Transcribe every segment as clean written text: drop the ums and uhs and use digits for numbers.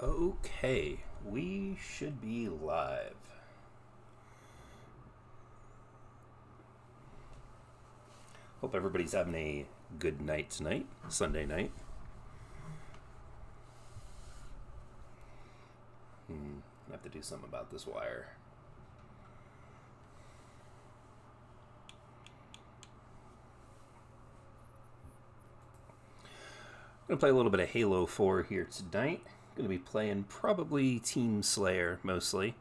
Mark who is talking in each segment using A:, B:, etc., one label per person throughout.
A: Okay, we should be live. Hope everybody's having a good night tonight, Sunday night. I have to do something about this wire. I'm going to play a little bit of Halo 4 here tonight. Going to be playing probably Team Slayer mostly.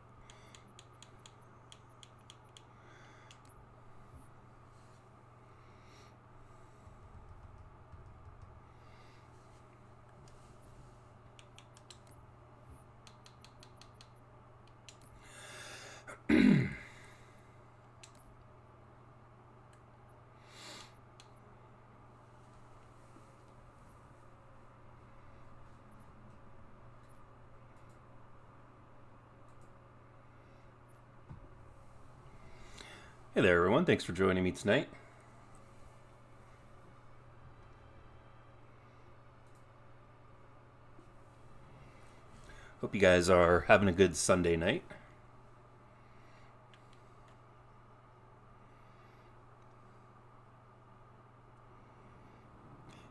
A: Hey there, everyone. Thanks for joining me tonight. Hope you guys are having a good Sunday night.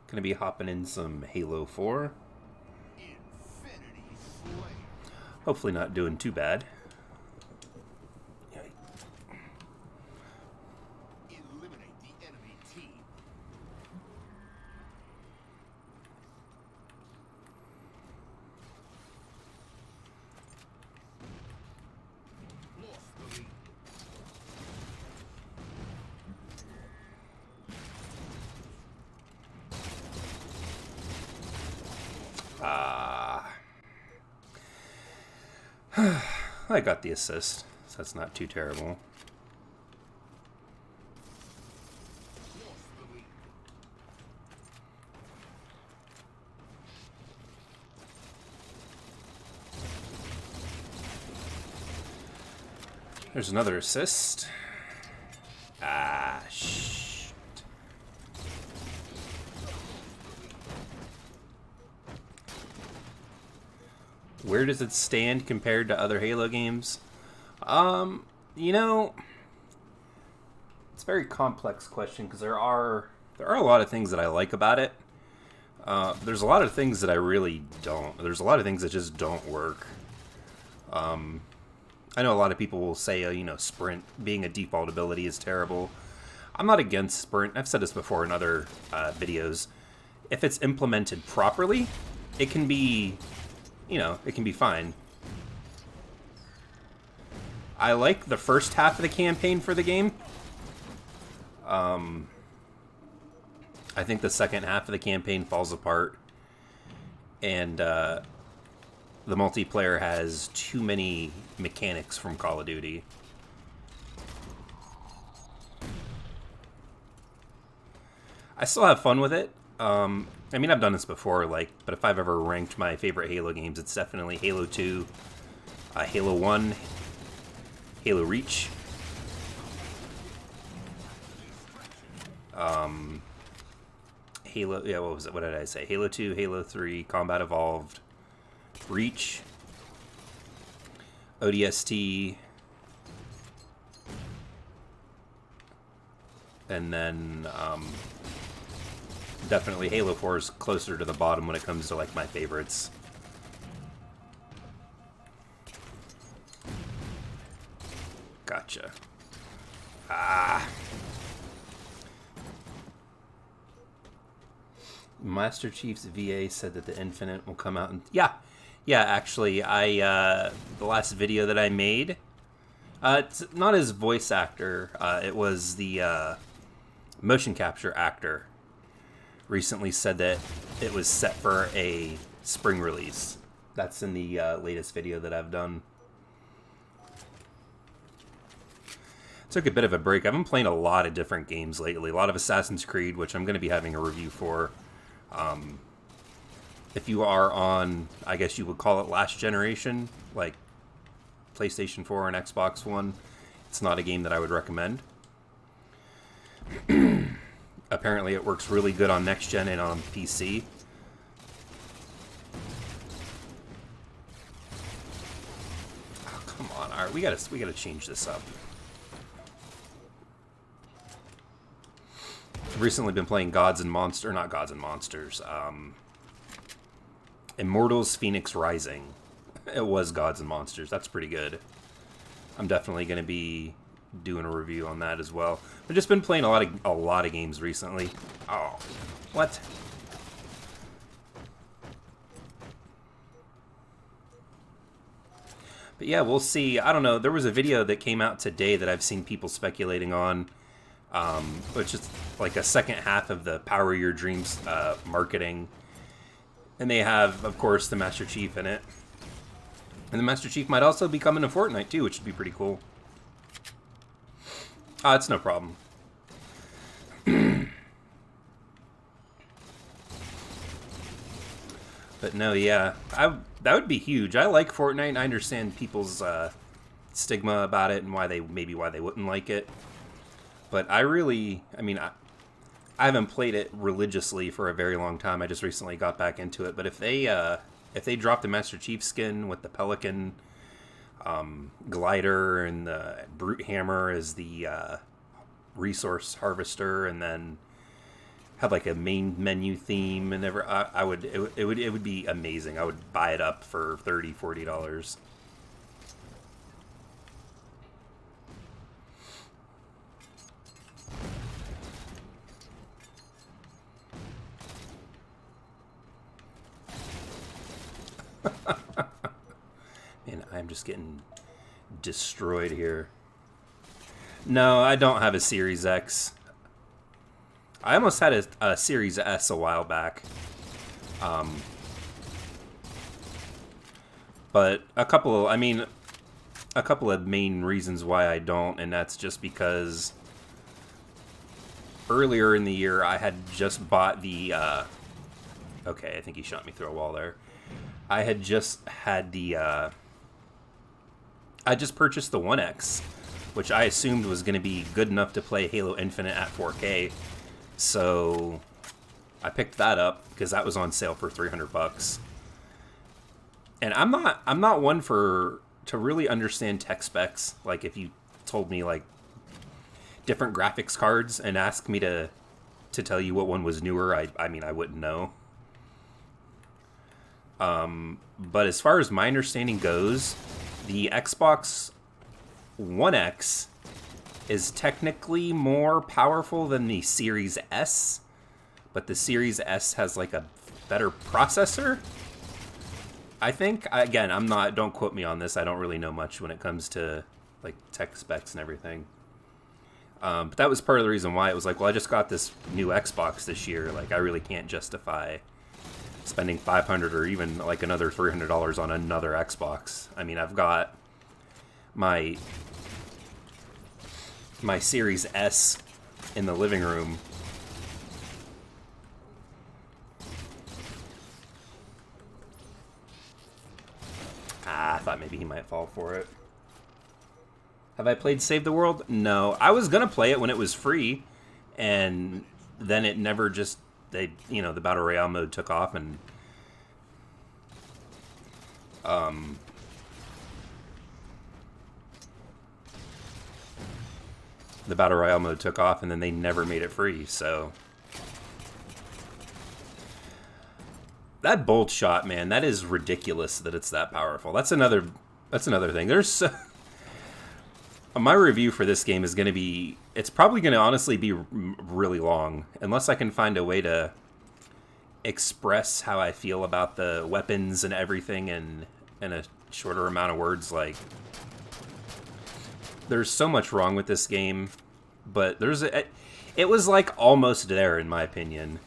A: Gonna be hopping in some Halo 4. Hopefully not doing too bad. I got the assist, so that's not too terrible. There's another assist. Shit. Where does it stand compared to other Halo games? You know, it's a very complex question because there are a lot of things that I like about it. There's a lot of things that I really don't. There's a lot of things that just don't work. I know a lot of people will say, sprint being a default ability is terrible. I'm not against sprint. I've said this before in other videos. If it's implemented properly, it can be, it can be fine. I like the first half of the campaign for the game. I think the second half of the campaign falls apart. And the multiplayer has too many mechanics from Call of Duty. I still have fun with it. I mean, I've done this before, but if I've ever ranked my favorite Halo games, it's definitely Halo 2, Halo 1, Halo Reach, Halo, what was it? What did I say? Halo 2, Halo 3, Combat Evolved, Reach, ODST, and then definitely Halo 4 is closer to the bottom when it comes to my favorites. Gotcha. Master Chief's VA said that the Infinite will come out, and yeah, actually, the last video that I made, it's not his voice actor, it was the motion capture actor, recently said that it was set for a spring release. That's in the latest video that I've done. Took a bit of a break. I've been playing a lot of different games lately. A lot of Assassin's Creed, which I'm going to be having a review for. If you are on, I guess you would call it last generation, like PlayStation 4 and Xbox One, it's not a game that I would recommend. Apparently it works really good on next gen and on PC. Alright, we gotta change this up. I've recently been playing Gods and Monsters, not Gods and Monsters, Immortals Phoenix Rising. It was Gods and Monsters. That's pretty good. I'm definitely going to be doing a review on that as well. I've just been playing a lot of games recently. Oh, what? But yeah, we'll see. I don't know. There was a video that came out today that I've seen people speculating on, which is like a second half of the Power Your Dreams marketing. And they have, of course, the Master Chief in it. And the Master Chief might also be coming to Fortnite, too, which would be pretty cool. It's no problem. But no, yeah. That would be huge. I like Fortnite, and I understand people's stigma about it and why they wouldn't like it. But I mean, I haven't played it religiously for a very long time. I just recently got back into it. But if they drop the Master Chief skin with the Pelican glider and the Brute Hammer as the resource harvester, and then have like a main menu theme and it would be amazing. I would buy it up for $30-$40. Man, I'm just getting destroyed here. No, I don't have a Series X. I almost had a Series S a while back. But a couple of main reasons why I don't, and that's just because earlier in the year I had just bought the okay, I think he shot me through a wall there. I had just had I just purchased the 1X, which I assumed was going to be good enough to play Halo Infinite at 4K. So I picked that up because that was on sale for $300. And I'm not one to really understand tech specs. Like, if you told me like different graphics cards and asked me to tell you what one was newer, I mean I wouldn't know. But as far as my understanding goes, the Xbox One X is technically more powerful than the Series S, but the Series S has like a better processor, I think. Again, don't quote me on this. I don't really know much when it comes to like tech specs and everything. But that was part of the reason why it was like, well, I just got this new Xbox this year. Like, I really can't justify spending $500 or even like another $300 on another Xbox. I mean, I've got my Series S in the living room. I thought maybe he might fall for it. Have I played Save the World? No. I was gonna play it when it was free, and then it never just... the Battle Royale mode took off, and the Battle Royale mode took off, and then they never made it free, so... That bolt shot, man, that is ridiculous that it's that powerful. That's another thing. There's... my review for this game is going to be... It's probably going to honestly be really long, unless I can find a way to express how I feel about the weapons and everything in a shorter amount of words. Like, there's so much wrong with this game, but it was like almost there, in my opinion.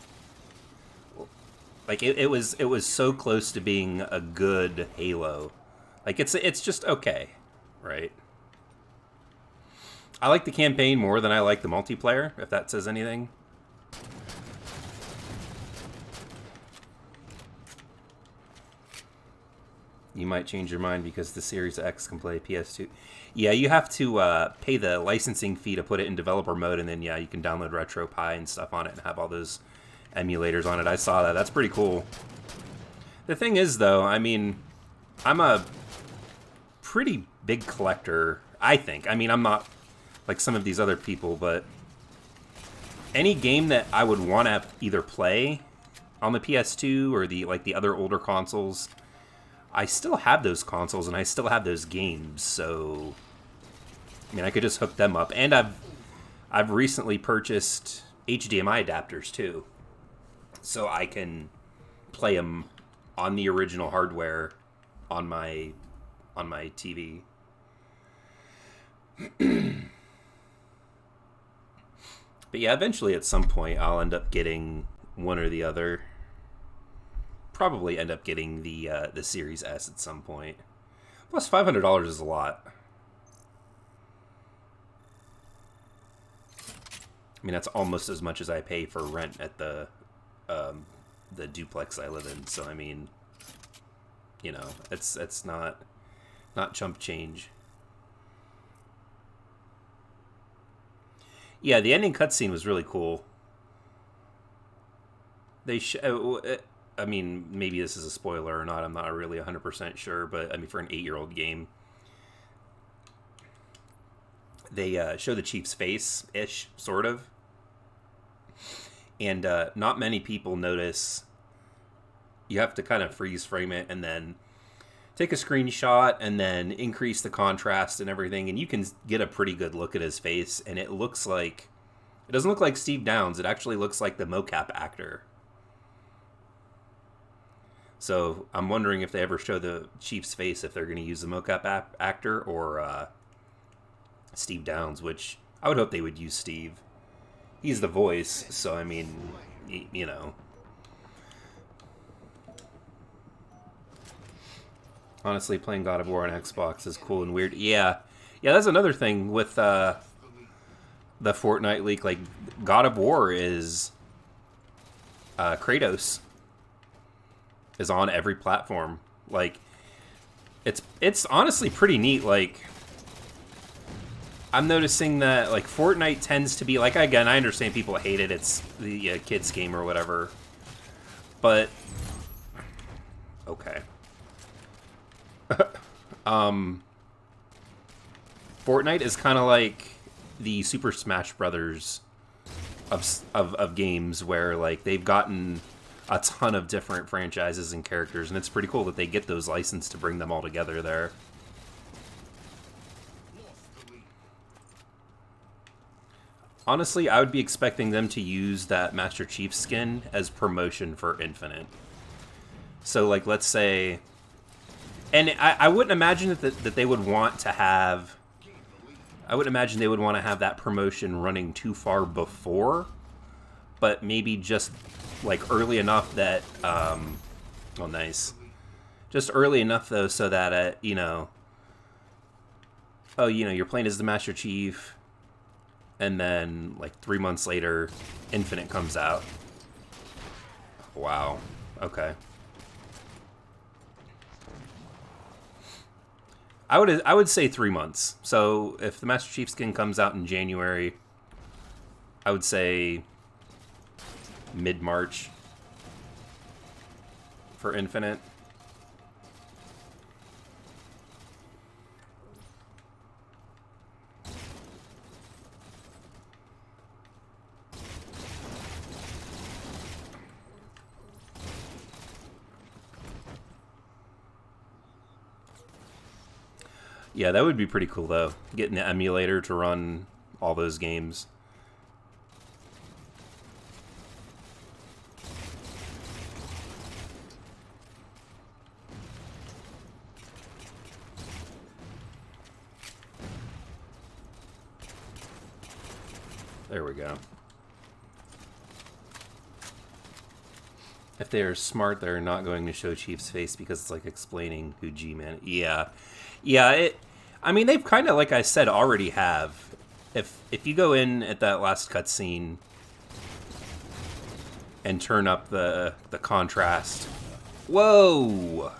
A: Like, it was so close to being a good Halo. Like, it's just okay, right? I like the campaign more than I like the multiplayer, if that says anything. You might change your mind because the Series X can play PS2. Yeah, you have to pay the licensing fee to put it in developer mode, and then, yeah, you can download RetroPie and stuff on it and have all those emulators on it. I saw that. That's pretty cool. The thing is, though, I mean, I'm a pretty big collector, I think. I mean, I'm not like some of these other people, but any game that I would want to either play on the PS2 or the other older consoles, I still have those consoles and I still have those games, so I mean, I could just hook them up. And I've recently purchased HDMI adapters too, so I can play them on the original hardware on my TV. But yeah, eventually at some point I'll end up getting one or the other. Probably end up getting the Series S at some point. Plus $500 is a lot. I mean, that's almost as much as I pay for rent at the duplex I live in. So I mean, you know, it's not chump change. Yeah, the ending cutscene was really cool. I mean, maybe this is a spoiler or not. I'm not really 100% sure, but I mean, for an 8-year-old game, they show the Chief's face-ish, sort of. And not many people notice. You have to kind of freeze frame it and then take a screenshot and then increase the contrast and everything, and you can get a pretty good look at his face, and it looks like... It doesn't look like Steve Downes. It actually looks like the mocap actor. So I'm wondering if they ever show the Chief's face, if they're going to use the mocap actor or Steve Downes, which I would hope they would use Steve. He's the voice, so I mean, you know. Honestly, playing God of War on Xbox is cool and weird. Yeah, that's another thing with the Fortnite leak. Like, God of War is Kratos is on every platform. Like, it's honestly pretty neat. Like, I'm noticing that like Fortnite tends to be like, again, I understand people hate it. It's the kids game or whatever, but okay. Fortnite is kind of like the Super Smash Brothers of games, where like they've gotten a ton of different franchises and characters, and it's pretty cool that they get those licensed to bring them all together there. Honestly, I would be expecting them to use that Master Chief skin as promotion for Infinite. So, like, let's say... And I wouldn't imagine that they would want to have... I wouldn't imagine they would want to have that promotion running too far before, but maybe just, like, early enough that... oh, nice. Just early enough, though, so that, you know... Oh, you know, you're playing as the Master Chief... And then, like, 3 months later, Infinite comes out. Wow. Okay. I would say 3 months. So, if the Master Chief skin comes out in January, I would say mid-March for Infinite. Yeah, that would be pretty cool, though. Getting the emulator to run all those games. There we go. If they are smart, they're not going to show Chief's face because it's like explaining who G-Man is. Yeah, I mean, they've kind of, like I said, already have. If you go in at that last cutscene and turn up the contrast, whoa,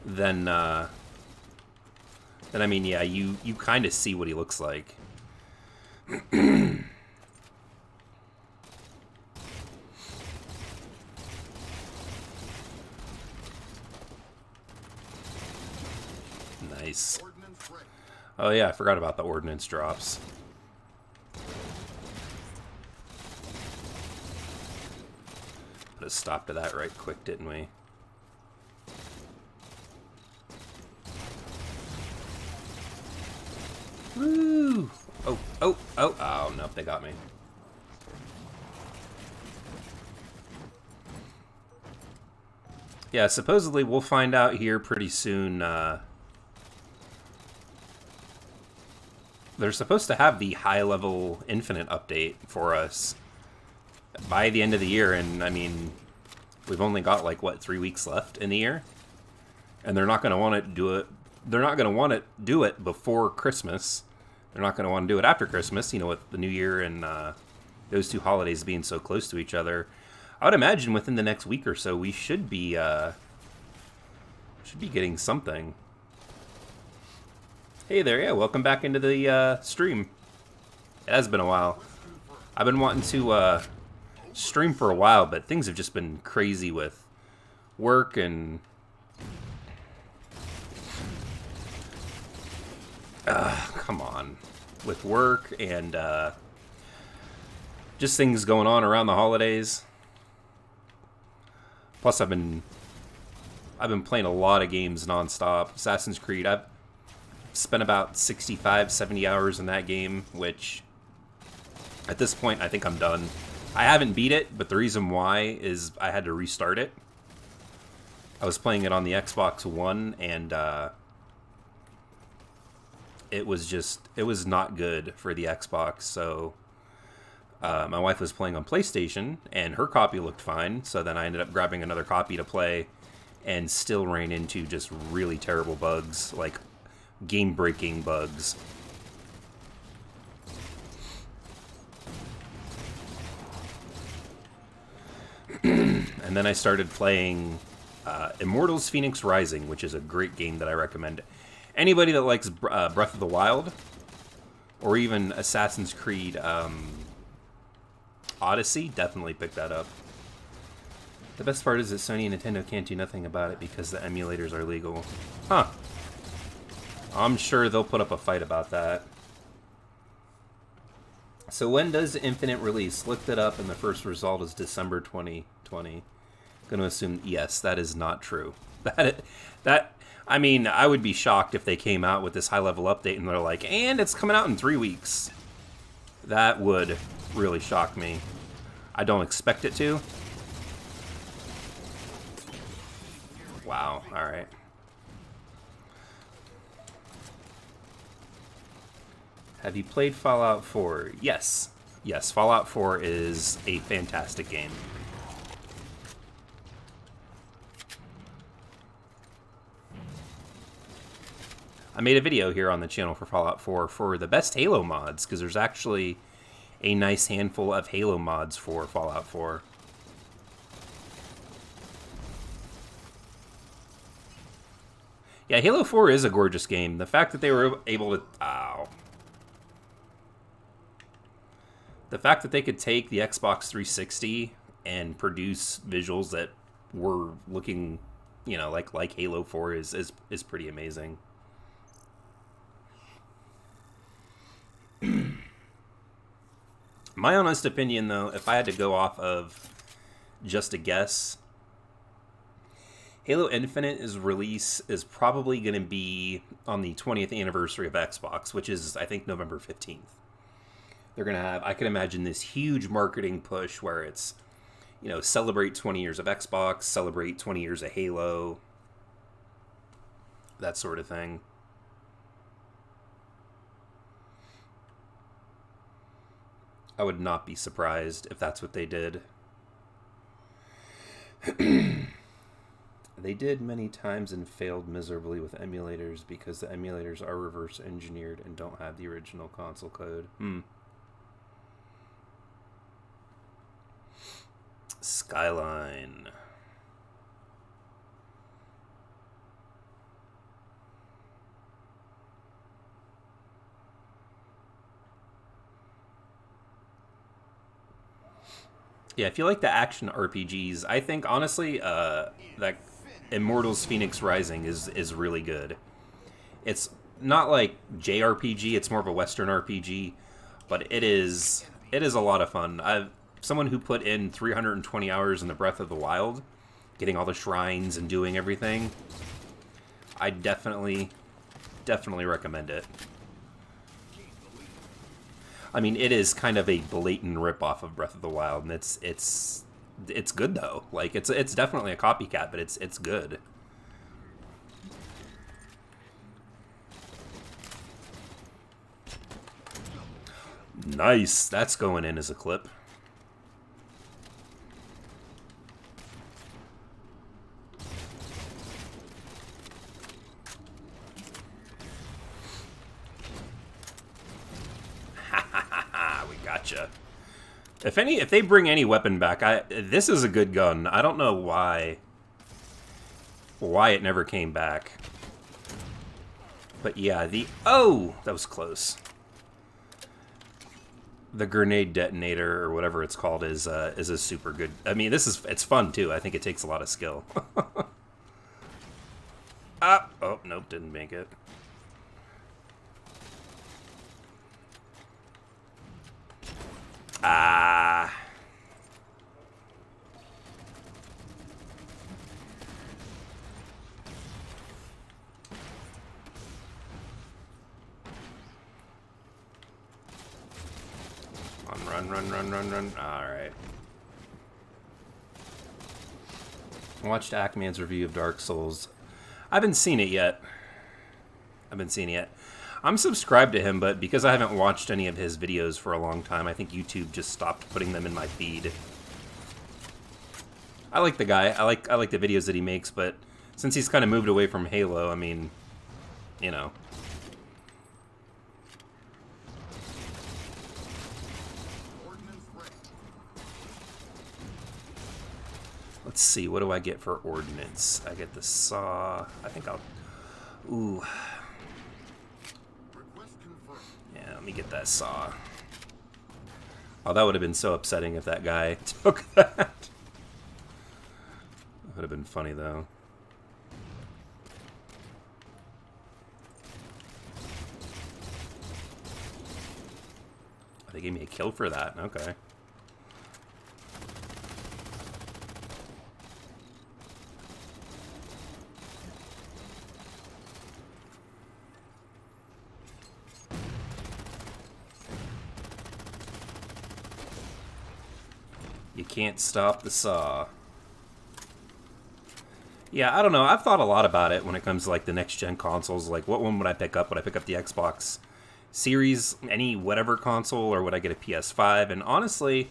A: then I mean, yeah, you kind of see what he looks like. Nice. Oh yeah, I forgot about the ordnance drops. Put a stop to that right quick, didn't we? Woo! Oh, nope, they got me. Yeah, supposedly we'll find out here pretty soon. They're supposed to have the high-level Infinite update for us by the end of the year, and I mean, we've only got like what 3 weeks left in the year, and they're not going to want to do it. They're not going to want to do it before Christmas. They're not going to want to do it after Christmas. You know, with the New Year and those two holidays being so close to each other. I would imagine within the next week or so we should be getting something. Hey there, yeah, welcome back into the stream. It has been a while. I've been wanting to stream for a while, but things have just been crazy with work and come on, with work and just things going on around the holidays. Plus, I've been playing a lot of games nonstop. Assassin's Creed, I've spent about 65, 70 hours in that game, which at this point, I think I'm done. I haven't beat it, but the reason why is I had to restart it. I was playing it on the Xbox One, and it was not good for the Xbox, so my wife was playing on PlayStation, and her copy looked fine, so then I ended up grabbing another copy to play, and still ran into just really terrible bugs, like game-breaking bugs. And then I started playing Immortals Phoenix Rising, which is a great game that I recommend. Anybody that likes Breath of the Wild, or even Assassin's Creed Odyssey, definitely pick that up. The best part is that Sony and Nintendo can't do nothing about it because the emulators are legal. Huh. I'm sure they'll put up a fight about that. So when does Infinite release? Looked it up and the first result is December 2020. Gonna assume, yes, that is not true. I mean, I would be shocked if they came out with this high-level update and they're like, and it's coming out in 3 weeks. That would really shock me. I don't expect it to. Wow, alright. Have you played Fallout 4? Yes. Yes, Fallout 4 is a fantastic game. I made a video here on the channel for Fallout 4 for the best Halo mods, because there's actually a nice handful of Halo mods for Fallout 4. Yeah, Halo 4 is a gorgeous game. The fact that they were able to... Ow. The fact that they could take the Xbox 360 and produce visuals that were looking, you know, like Halo 4 is pretty amazing. My honest opinion, though, if I had to go off of just a guess, Halo Infinite's release is probably going to be on the 20th anniversary of Xbox, which is, I think, November 15th. They're going to have, I can imagine this huge marketing push where it's, you know, celebrate 20 years of Xbox, celebrate 20 years of Halo, that sort of thing. I would not be surprised if that's what they did. They did many times and failed miserably with emulators because the emulators are reverse engineered and don't have the original console code. Skyline. Yeah, if you like the action RPGs, I think, honestly, that Immortals Phoenix Rising is really good. It's not like JRPG, it's more of a Western RPG, but it is a lot of fun. Someone who put in 320 hours in the Breath of the Wild, getting all the shrines and doing everything, I definitely recommend it. I mean, it is kind of a blatant ripoff of Breath of the Wild, and it's good though. Like it's definitely a copycat, but it's good. Nice, that's going in as a clip. We gotcha. If they bring any weapon back, this is a good gun. I don't know why it never came back. But yeah, oh, that was close. The grenade detonator, or whatever it's called, is a super good. I mean, it's fun too. I think it takes a lot of skill. Oh nope, didn't make it. Run. Alright. I watched Ackman's review of Dark Souls. I haven't seen it yet. I'm subscribed to him, but because I haven't watched any of his videos for a long time, I think YouTube just stopped putting them in my feed. I like the guy. I like the videos that he makes, but since he's kind of moved away from Halo, I mean, you know. Let's see, what do I get for ordnance? I get the saw. I think I'll... Ooh. Yeah, let me get that saw. Oh, that would have been so upsetting if that guy took that. That would have been funny, though. They gave me a kill for that. Okay. You can't stop the saw. Yeah, I don't know. I've thought a lot about it when it comes to like the next gen consoles. Like, what one would I pick up? Would I pick up the Xbox Series, any whatever console, or would I get a PS5? And honestly,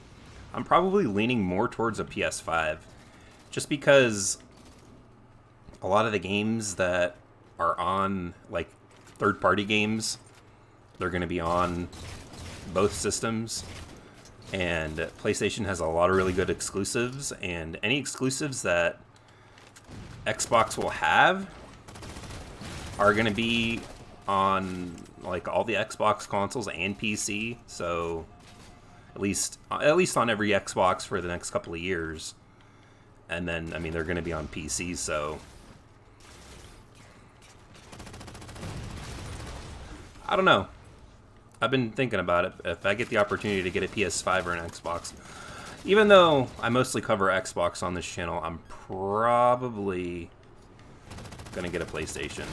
A: I'm probably leaning more towards a PS5, just because a lot of the games that are on like third-party games, they're going to be on both systems. And PlayStation has a lot of really good exclusives, and any exclusives that Xbox will have are going to be on like all the Xbox consoles and PC. So at least on every Xbox for the next couple of years. And then, I mean, they're going to be on PC, so I don't know. I've been thinking about it. If I get the opportunity to get a PS5 or an Xbox, even though I mostly cover Xbox on this channel, I'm probably gonna get a PlayStation.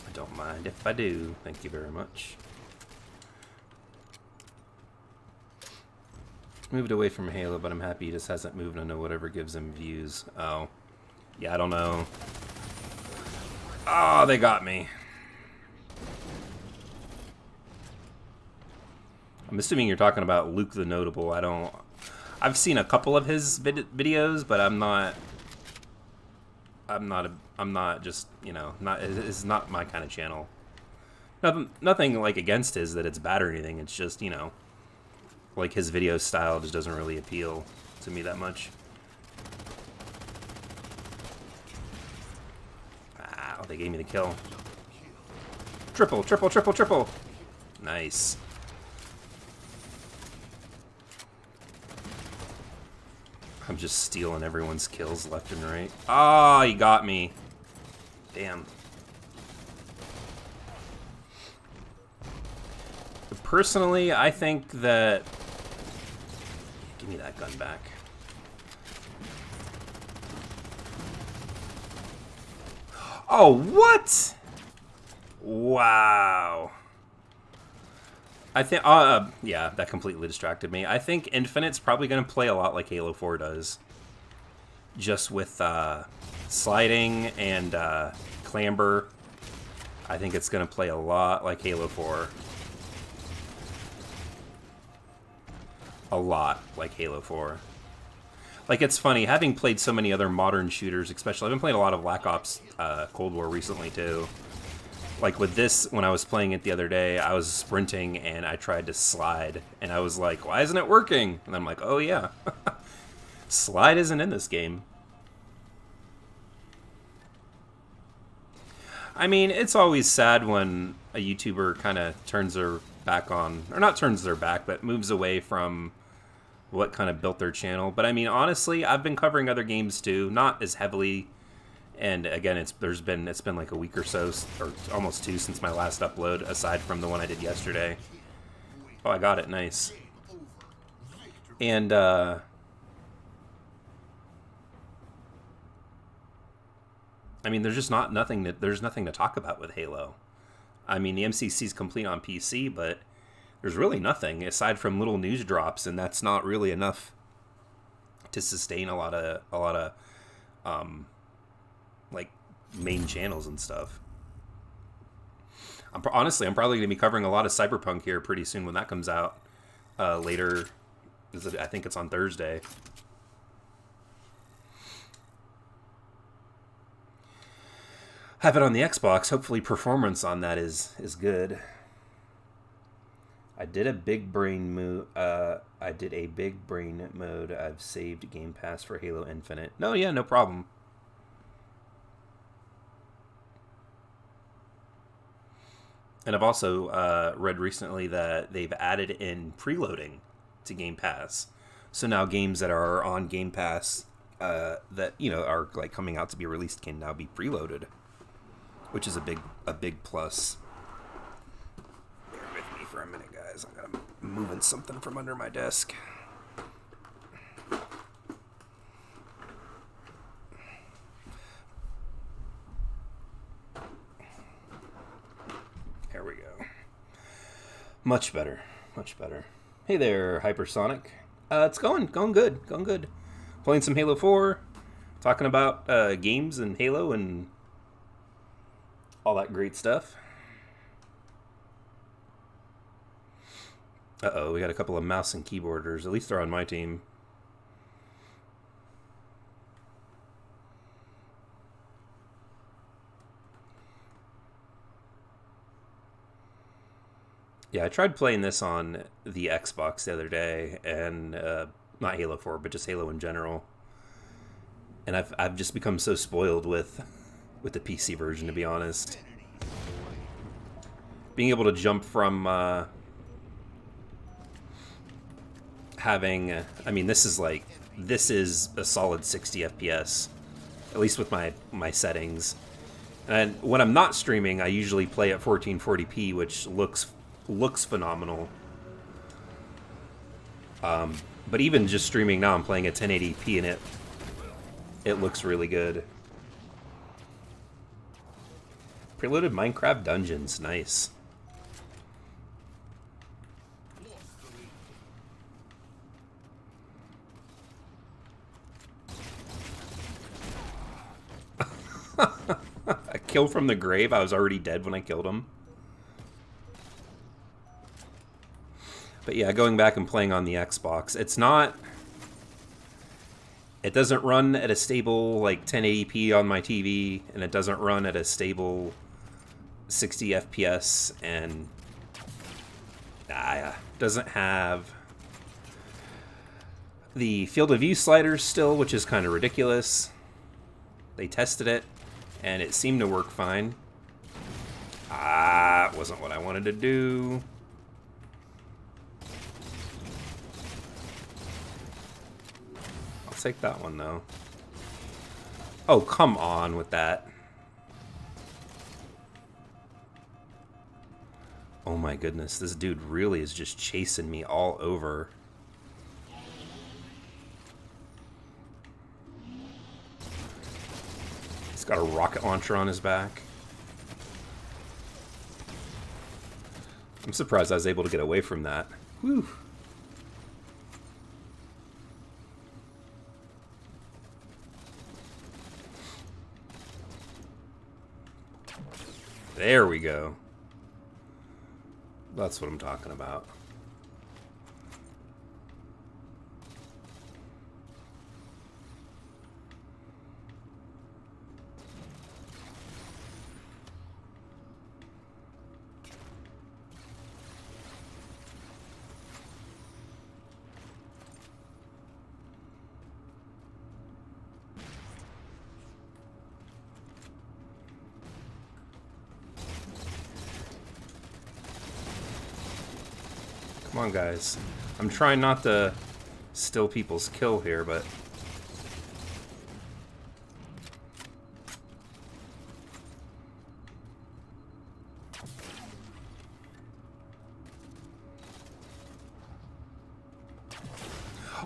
A: I don't mind if I do. Thank you very much. Moved away from Halo, but I'm happy he just hasn't moved on to whatever gives him views. Oh. Yeah, I don't know. Oh, they got me. I'm assuming you're talking about Luke the Notable. I've seen a couple of his videos, but I'm not just, you know, it's not my kind of channel. Nothing like against his that it's bad or anything. It's just, you know, like his video style just doesn't really appeal to me that much. Ah, they gave me the kill. Triple. Nice. I'm just stealing everyone's kills left and right. Ah, he got me. Damn. Personally, I think that... Give me that gun back. Oh, what? Wow. I think, yeah, that completely distracted me. I think Infinite's probably going to play a lot like Halo 4 does. Just with sliding and clamber. I think it's going to play a lot like Halo 4. A lot like Halo 4. Like, it's funny, having played so many other modern shooters, especially, I've been playing a lot of Black Ops Cold War recently, too. Like, with this, when I was playing it the other day, I was sprinting, and I tried to slide, and I was like, why isn't it working? And I'm like, oh, yeah. Slide isn't in this game. I mean, it's always sad when a YouTuber kind of turns their back on, or not turns their back, but moves away from what kind of built their channel. But I mean, honestly, I've been covering other games too, not as heavily. And again, it's been like a week or so, or almost 2 since my last upload, aside from the one I did yesterday. Oh, I got it, nice. And I mean, there's just nothing to talk about with Halo. I mean, the MCC is complete on PC, but there's really nothing aside from little news drops, and that's not really enough to sustain a lot of like main channels and stuff. Honestly, I'm probably going to be covering a lot of Cyberpunk here pretty soon when that comes out later. I think it's on Thursday. Have it on the Xbox. Hopefully performance on that is good. I did a big brain mode. I've saved Game Pass for Halo Infinite. No, yeah, no problem. And I've also read recently that they've added in preloading to Game Pass. So now games that are on Game Pass that, you know, are like coming out to be released can now be preloaded, which is a big plus. Bear with me for a minute, guys. I'm moving something from under my desk. There we go. Much better. Much better. Hey there, Hypersonic. It's going good. Playing some Halo 4, talking about games and Halo and all that great stuff. Uh-oh, we got a couple of mouse and keyboarders. At least they're on my team. Yeah, I tried playing this on the Xbox the other day, and not Halo 4, but just Halo in general. And I've just become so spoiled with the PC version, to be honest. Being able to jump from having, I mean, this is a solid 60 FPS, at least with my settings. And when I'm not streaming, I usually play at 1440p, which looks phenomenal. But even just streaming now, I'm playing at 1080p, and it looks really good. Preloaded Minecraft dungeons, nice. A kill from the grave. I was already dead when I killed him. But yeah, going back and playing on the Xbox, it doesn't run at a stable like 1080p on my TV, and it doesn't run at a stable 60 FPS, and doesn't have the field of view sliders still, which is kind of ridiculous. They tested it, and it seemed to work fine. It wasn't what I wanted to do. take that one, though. Oh, come on with that. Oh my goodness, this dude really is just chasing me all over. He's got a rocket launcher on his back. I'm surprised I was able to get away from that. Whew. There we go. That's what I'm talking about. Come on, guys. I'm trying not to steal people's kill here, but...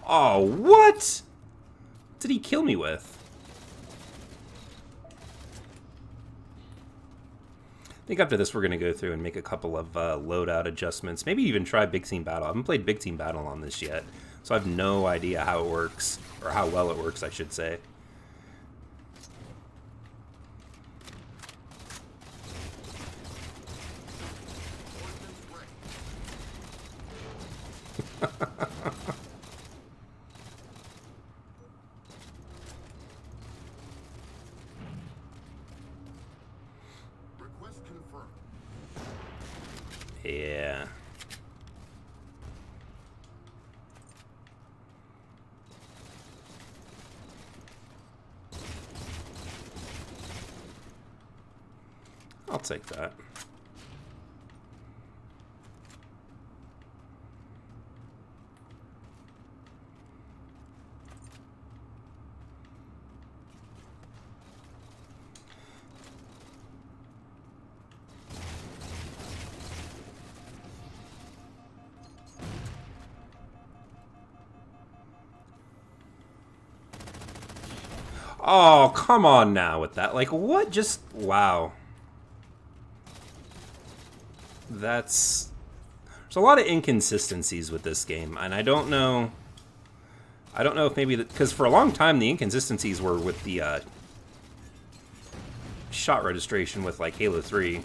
A: Oh, what? What did he kill me with? I think after this we're going to go through and make a couple of loadout adjustments. Maybe even try Big Team Battle. I haven't played Big Team Battle on this yet, so I have no idea how it works, or how well it works, I should say. Yeah. I'll take that. Oh, come on now with that. Like, what? Just, wow. There's a lot of inconsistencies with this game, and I don't know if maybe, because for a long time the inconsistencies were with the shot registration with, like, Halo 3.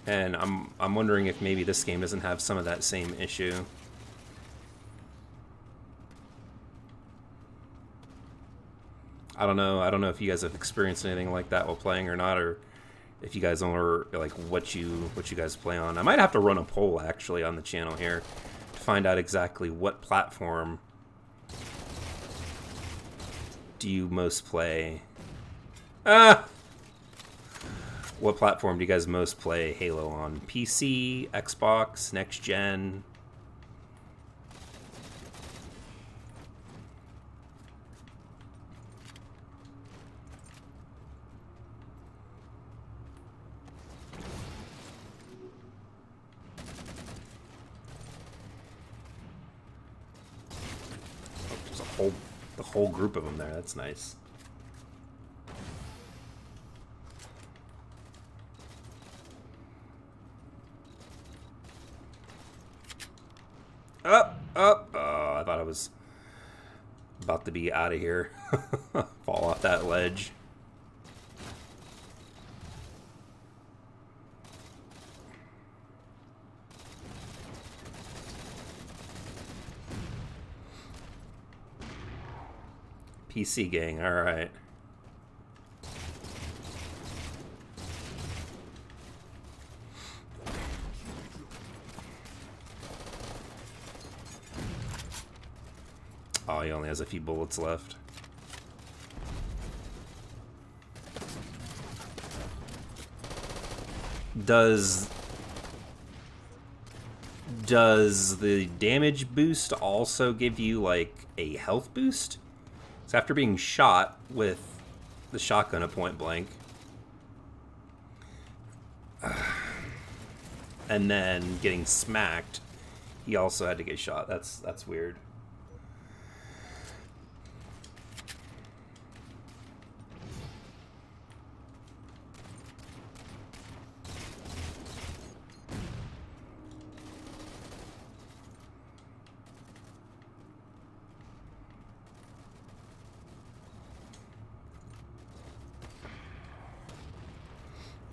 A: And I'm wondering if maybe this game doesn't have some of that same issue. I don't know if you guys have experienced anything like that while playing or not, or if you guys are like what you guys play on. I might have to run a poll actually on the channel here to find out exactly what platform do you most play. What platform do you guys most play Halo on? PC, Xbox, next gen? The whole group of them there. That's nice. Up, up. Oh, I thought I was about to be out of here. Fall off that ledge. PC gang, alright. Oh, he only has a few bullets left. Do Does the damage boost also give you, like, a health boost? So after being shot with the shotgun at point blank, and then getting smacked, he also had to get shot. That's weird.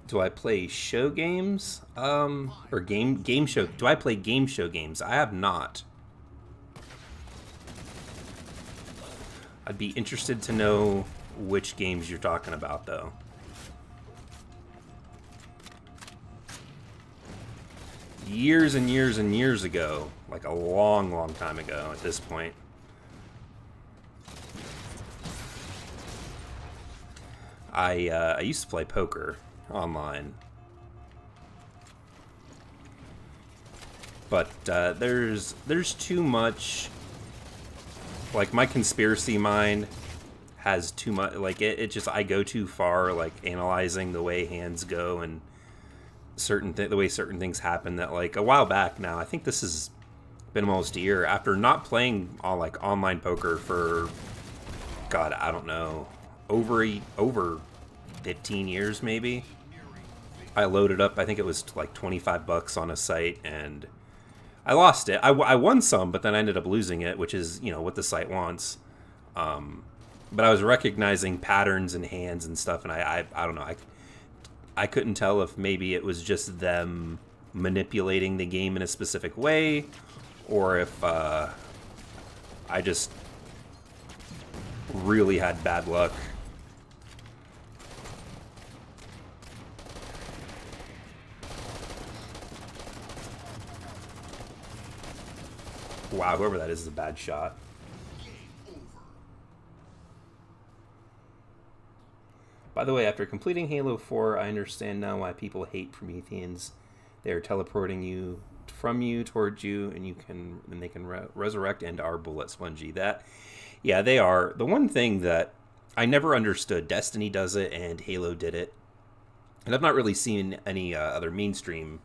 A: Do I play show games? Or game show? Do I play game show games? I have not. I'd be interested to know which games you're talking about, though. Years and years and years ago, like a long, long time ago at this point. I used to play poker online, but there's too much. Like, my conspiracy mind has too much. Like, it just, I go too far, like analyzing the way hands go and the way certain things happen. That, like, a while back now, I think this has been almost a year after not playing all like online poker for, God, I don't know, over 15 years maybe. I loaded up, I think it was like $25 on a site, and I lost it. I won some, but then I ended up losing it, which is, you know, what the site wants. But I was recognizing patterns and hands and stuff, and I don't know. I couldn't tell if maybe it was just them manipulating the game in a specific way, or if I just really had bad luck. Wow, whoever that is a bad shot. By the way, after completing Halo 4, I understand now why people hate Prometheans. They are teleporting you from you towards you, and they can resurrect and are bullet spongy. Yeah, they are. The one thing that I never understood, Destiny does it and Halo did it, and I've not really seen any other mainstream.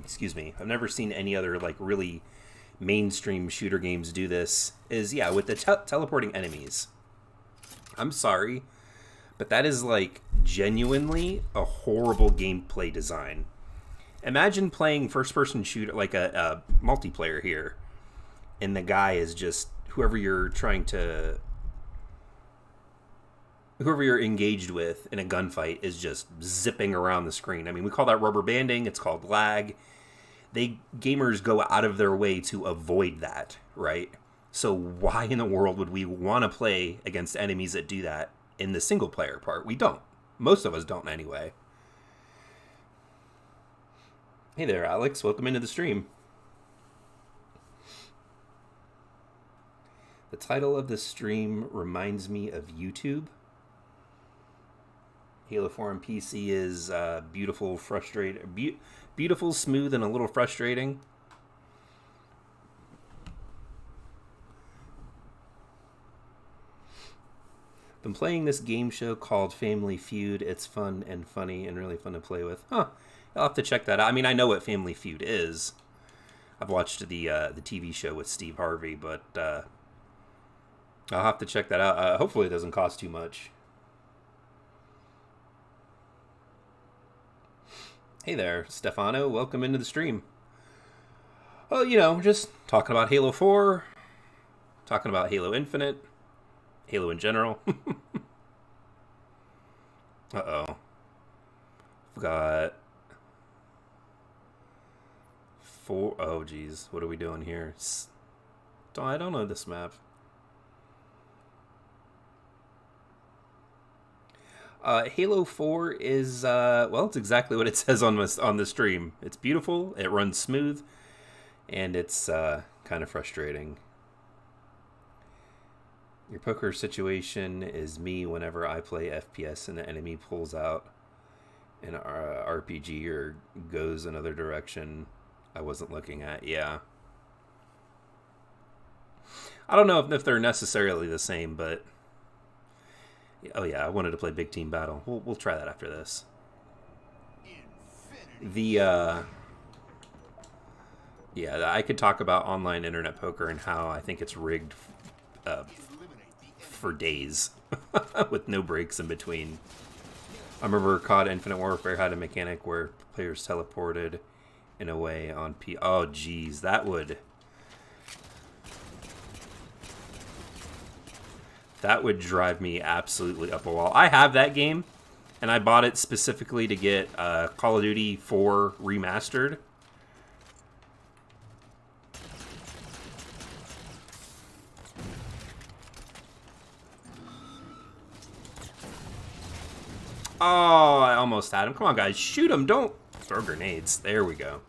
A: Excuse me. I've never seen any other, like, really mainstream shooter games do this. Is, yeah, with the teleporting enemies. I'm sorry, but that is, like, genuinely a horrible gameplay design. Imagine playing first-person shooter, like a multiplayer here, and the guy is just whoever you're engaged with in a gunfight is just zipping around the screen. I mean, we call that rubber banding. It's called lag. Gamers go out of their way to avoid that, right? So why in the world would we want to play against enemies that do that in the single player part? We don't. Most of us don't anyway. Hey there, Alex. Welcome into the stream. The title of the stream reminds me of YouTube. Halo 4 on PC is beautiful, beautiful, smooth, and a little frustrating. Been playing this game show called Family Feud. It's fun and funny and really fun to play with. Huh. I'll have to check that out. I mean, I know what Family Feud is. I've watched the TV show with Steve Harvey, but I'll have to check that out. Hopefully it doesn't cost too much. Hey there, Stefano. Welcome into the stream. Well, you know, just talking about Halo 4, talking about Halo Infinite, Halo in general. Uh-oh. We've got 4. Oh, geez. What are we doing here? I don't know this map. Halo 4 is, well, it's exactly what it says on the stream. It's beautiful, it runs smooth, and it's kind of frustrating. Your poker situation is me whenever I play FPS and the enemy pulls out an RPG or goes another direction I wasn't looking at. Yeah. I don't know if they're necessarily the same, but... Oh yeah, I wanted to play Big Team Battle. We'll try that after this. Yeah, I could talk about online internet poker and how I think it's rigged for days with no breaks in between. I remember COD Infinite Warfare had a mechanic where players teleported in a way on P. Oh, geez, that would drive me absolutely up a wall. I have that game, and I bought it specifically to get Call of Duty 4 Remastered. Oh, I almost had him. Come on, guys. Shoot him. Don't throw grenades. There we go.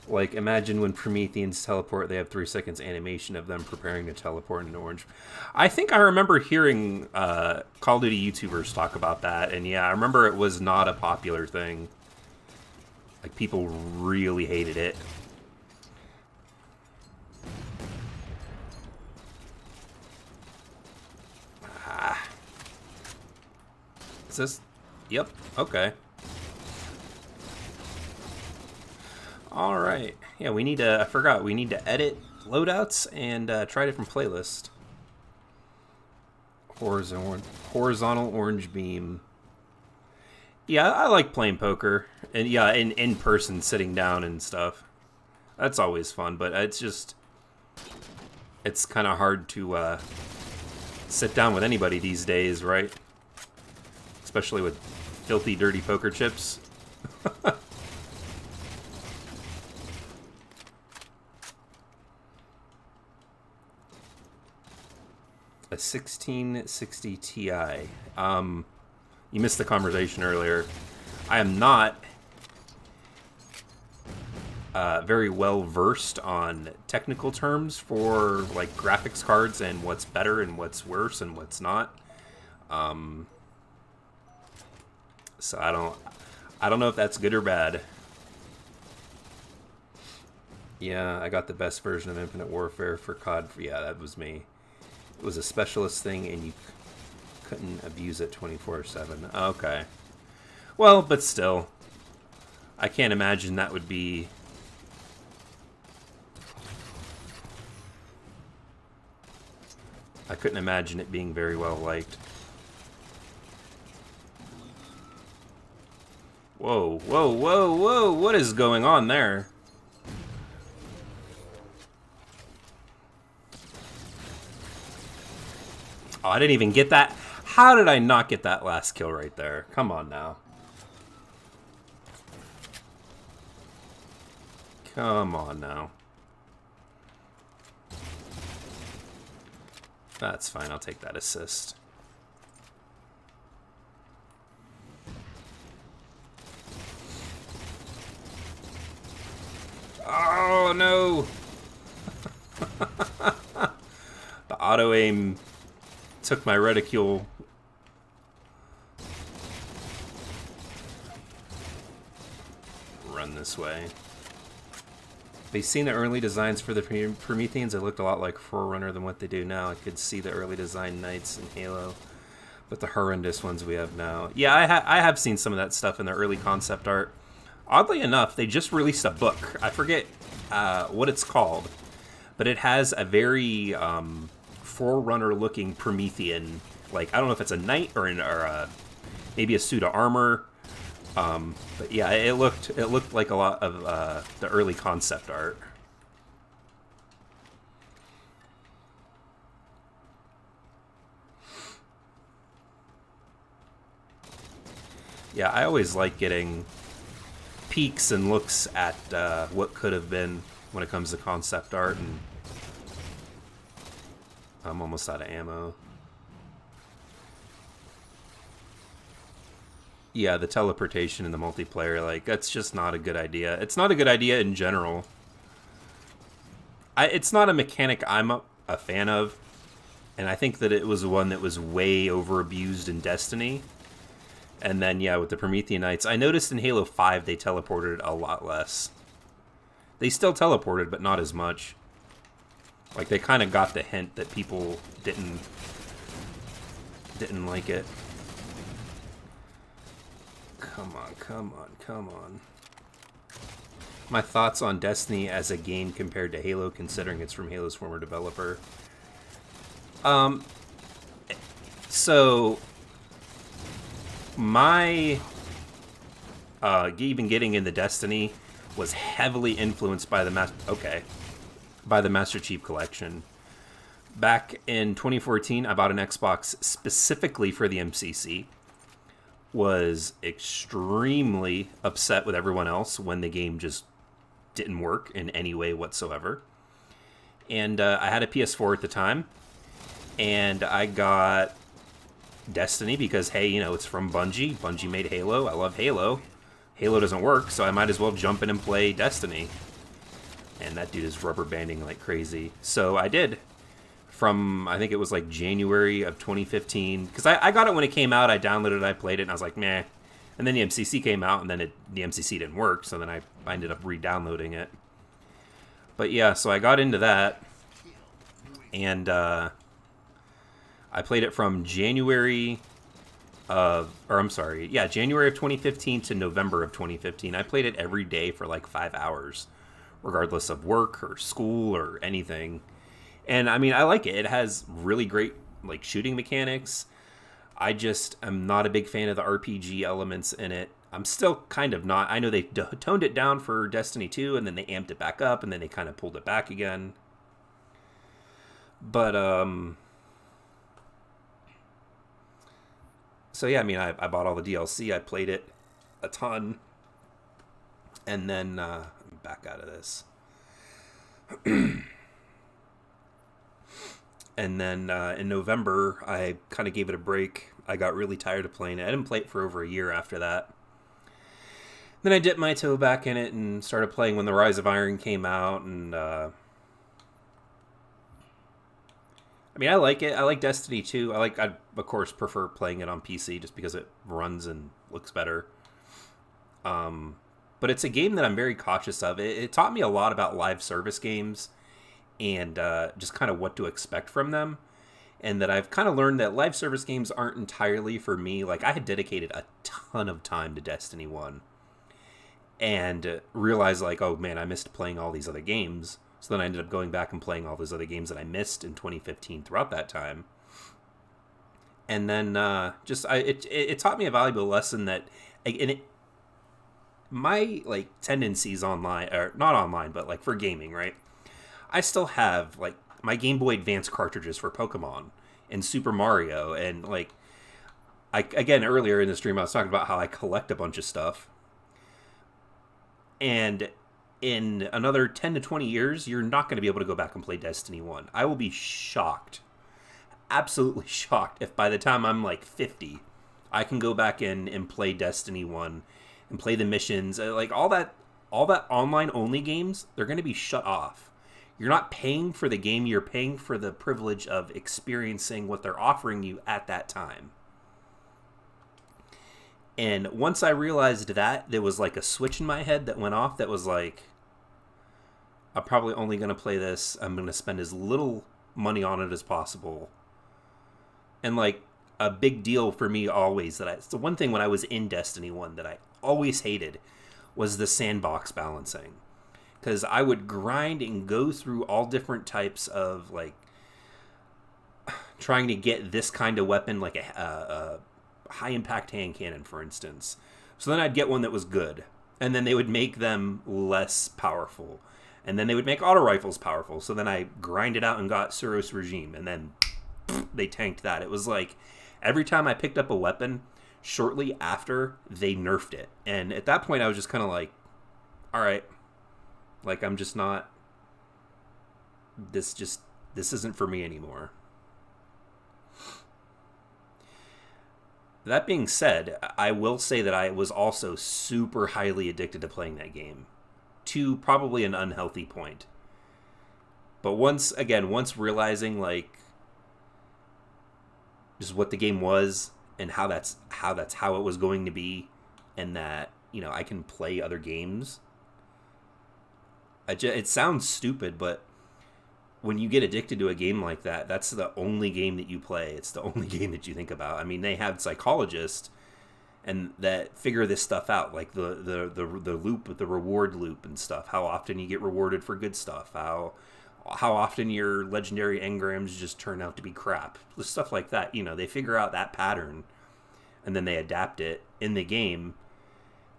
A: Like, imagine when Prometheans teleport, they have 3 seconds animation of them preparing to teleport into orange. I think I remember hearing Call of Duty YouTubers talk about that. And yeah, I remember it was not a popular thing. Like, people really hated it. Is this? Yep. Okay. All right. Yeah, we need to... I forgot. We need to edit loadouts and try different playlist. Horizontal orange beam. Yeah, I like playing poker. And yeah, in person, sitting down and stuff. That's always fun, but it's just... It's kind of hard to sit down with anybody these days, right? Especially with filthy, dirty poker chips. A 1660 Ti. You missed the conversation earlier. I am not very well versed on technical terms for like graphics cards and what's better and what's worse and what's not. So I don't know if that's good or bad. Yeah, I got the best version of Infinite Warfare for COD. Yeah, that was me. It was a specialist thing, and you couldn't abuse it 24/7. Okay. Well, but still, I can't imagine that would be... I couldn't imagine it being very well liked. Whoa, whoa, whoa, whoa, what is going on there? Oh, I didn't even get that. How did I not get that last kill right there? Come on now. Come on now. That's fine, I'll take that assist. Oh, no! The auto-aim took my reticule. Run this way. They've seen the early designs for the Prometheans. It looked a lot like Forerunner than what they do now. I could see the early design Knights and Halo, but the horrendous ones we have now. Yeah, I have seen some of that stuff in the early concept art. Oddly enough, they just released a book. I forget what it's called, but it has a very Forerunner-looking Promethean. Like, I don't know if it's a knight or maybe a suit of armor. But yeah, it looked like a lot of the early concept art. Yeah, I always like getting peeks and looks at what could have been when it comes to concept art, and I'm almost out of ammo. Yeah, the teleportation in the multiplayer, like, that's just not a good idea. It's not a good idea in general. It's not a mechanic I'm a fan of, and I think that it was one that was way over-abused in Destiny. And then, yeah, with the Promethean Knights, I noticed in Halo 5 they teleported a lot less. They still teleported, but not as much. Like, they kind of got the hint that people didn't like it. Come on, come on, come on. My thoughts on Destiny as a game compared to Halo, considering it's from Halo's former developer. So my even getting into Destiny was heavily influenced by the Master Chief Collection. Back in 2014, I bought an Xbox specifically for the MCC. Was extremely upset with everyone else when the game just didn't work in any way whatsoever. And I had a PS4 at the time, and I got Destiny because, hey, you know, it's from Bungie. Bungie made Halo. I love Halo. Halo doesn't work, so I might as well jump in and play Destiny. And that dude is rubber banding like crazy. So I did. From, I think it was like January of 2015. Because I got it when it came out. I downloaded it, I played it, and I was like, meh. And then the MCC came out, and then the MCC didn't work. So then I ended up re-downloading it. But yeah, so I got into that. And I played it from January of 2015 to November of 2015. I played it every day for like 5 hours, regardless of work or school or anything. And I mean, I like it. It has really great like shooting mechanics. I just am not a big fan of the RPG elements in it. I'm still kind of not. I know they toned it down for Destiny 2, and then they amped it back up, and then they kind of pulled it back again. But so yeah, I mean, I bought all the DLC. I played it a ton, and then I'm back out of this. And then in November, I kind of gave it a break. I got really tired of playing it. I didn't play it for over a year after that. Then I dipped my toe back in it and started playing when The Rise of Iron came out. And I mean, I like it. I like Destiny 2. I of course, prefer playing it on PC just because it runs and looks better. But it's a game that I'm very cautious of. It taught me a lot about live service games and just kind of what to expect from them. And that I've kind of learned that live service games aren't entirely for me. Like, I had dedicated a ton of time to Destiny 1. And realized, like, oh man, I missed playing all these other games. So then I ended up going back and playing all those other games that I missed in 2015 throughout that time. And then it taught me a valuable lesson that, my like tendencies online, or not online, but like for gaming, right? I still have like my Game Boy Advance cartridges for Pokemon and Super Mario, and like again earlier in the stream I was talking about how I collect a bunch of stuff. And in another 10 to 20 years, you're not going to be able to go back and play Destiny 1. I will be shocked, absolutely shocked, if by the time I'm like 50, I can go back in and play Destiny 1 and play the missions. Like all that online only games, they're going to be shut off. You're not paying for the game, you're paying for the privilege of experiencing what they're offering you at that time. And once I realized that, there was like a switch in my head that went off that was like, I'm probably only going to play this. I'm going to spend as little money on it as possible. And like a big deal for me always, it's the one thing when I was in Destiny 1 that I always hated was the sandbox balancing. Because I would grind and go through all different types of like trying to get this kind of weapon, like a high impact hand cannon, for instance. So then I'd get one that was good, and then they would make them less powerful, and then they would make auto rifles powerful. So then I grinded out and got Suros Regime, and then they tanked that. It was like every time I picked up a weapon, shortly after they nerfed it, and at that point I was just kind of like, all right, like I'm just not. This isn't for me anymore. That being said, I will say that I was also super highly addicted to playing that game, to probably an unhealthy point. But once realizing like just what the game was and how it was going to be, and that, you know, I can play other games. It sounds stupid, but when you get addicted to a game like that, that's the only game that you play. It's the only game that you think about. I mean, they have psychologists and that figure this stuff out, like the loop, the reward loop and stuff. How often you get rewarded for good stuff. How often your legendary engrams just turn out to be crap. Stuff like that. You know, they figure out that pattern, and then they adapt it in the game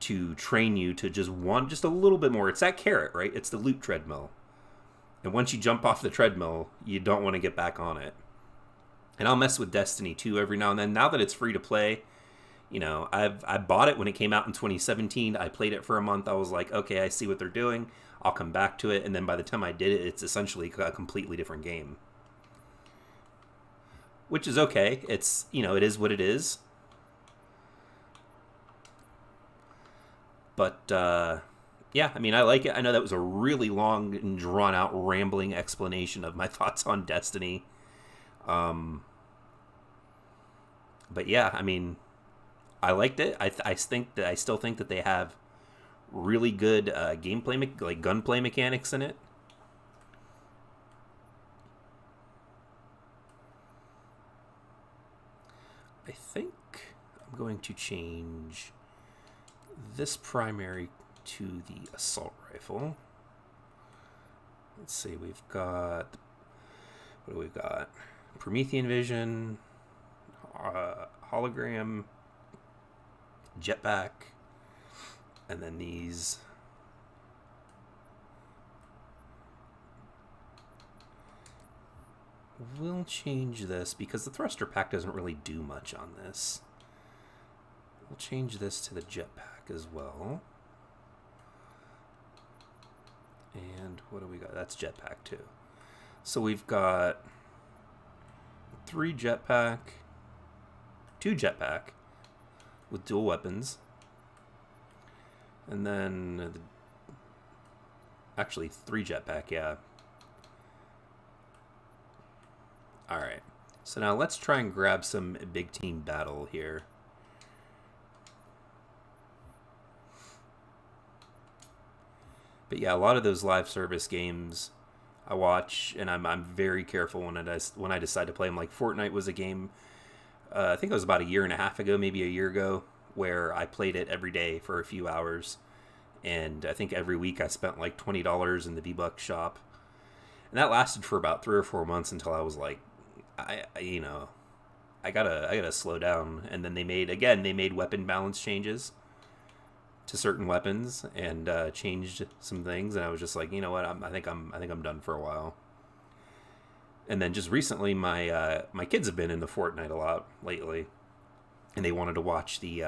A: to train you to just want just a little bit more. It's that carrot, right? It's the loot treadmill. And once you jump off the treadmill, you don't want to get back on it. And I'll mess with Destiny 2 every now and then. Now that it's free to play, you know, I bought it when it came out in 2017. I played it for a month. I was like, okay, I see what they're doing. I'll come back to it. And then by the time I did it, it's essentially a completely different game. Which is okay. It's, you know, it is what it is. But, yeah, I mean, I like it. I know that was a really long and drawn-out, rambling explanation of my thoughts on Destiny. But, yeah, I mean, I liked it. I still think that they have really good gameplay, like gunplay mechanics in it. I think I'm going to change this primary to the assault rifle. Let's see, we've got, what do we got? Promethean vision, hologram, jetpack, and then these. We'll change this because the thruster pack doesn't really do much on this. We'll change this to the jetpack as well. And what do we got? That's jetpack too. So we've got 2 jetpack with dual weapons. And then, actually 3 jetpack, yeah. Alright, so now let's try and grab some big team battle here. But yeah, a lot of those live service games I watch, and I'm very careful when I decide to play them. Like Fortnite was a game, I think it was about a year and a half ago, maybe a year ago, where I played it every day for a few hours. And I think every week I spent like $20 in the V-Bucks shop. And that lasted for about 3 or 4 months until I was like, I gotta slow down. And then they made weapon balance changes to certain weapons and changed some things, and I was just like, you know what, I think I'm done for a while. And then just recently, my kids have been in the Fortnite a lot lately, and they wanted to watch the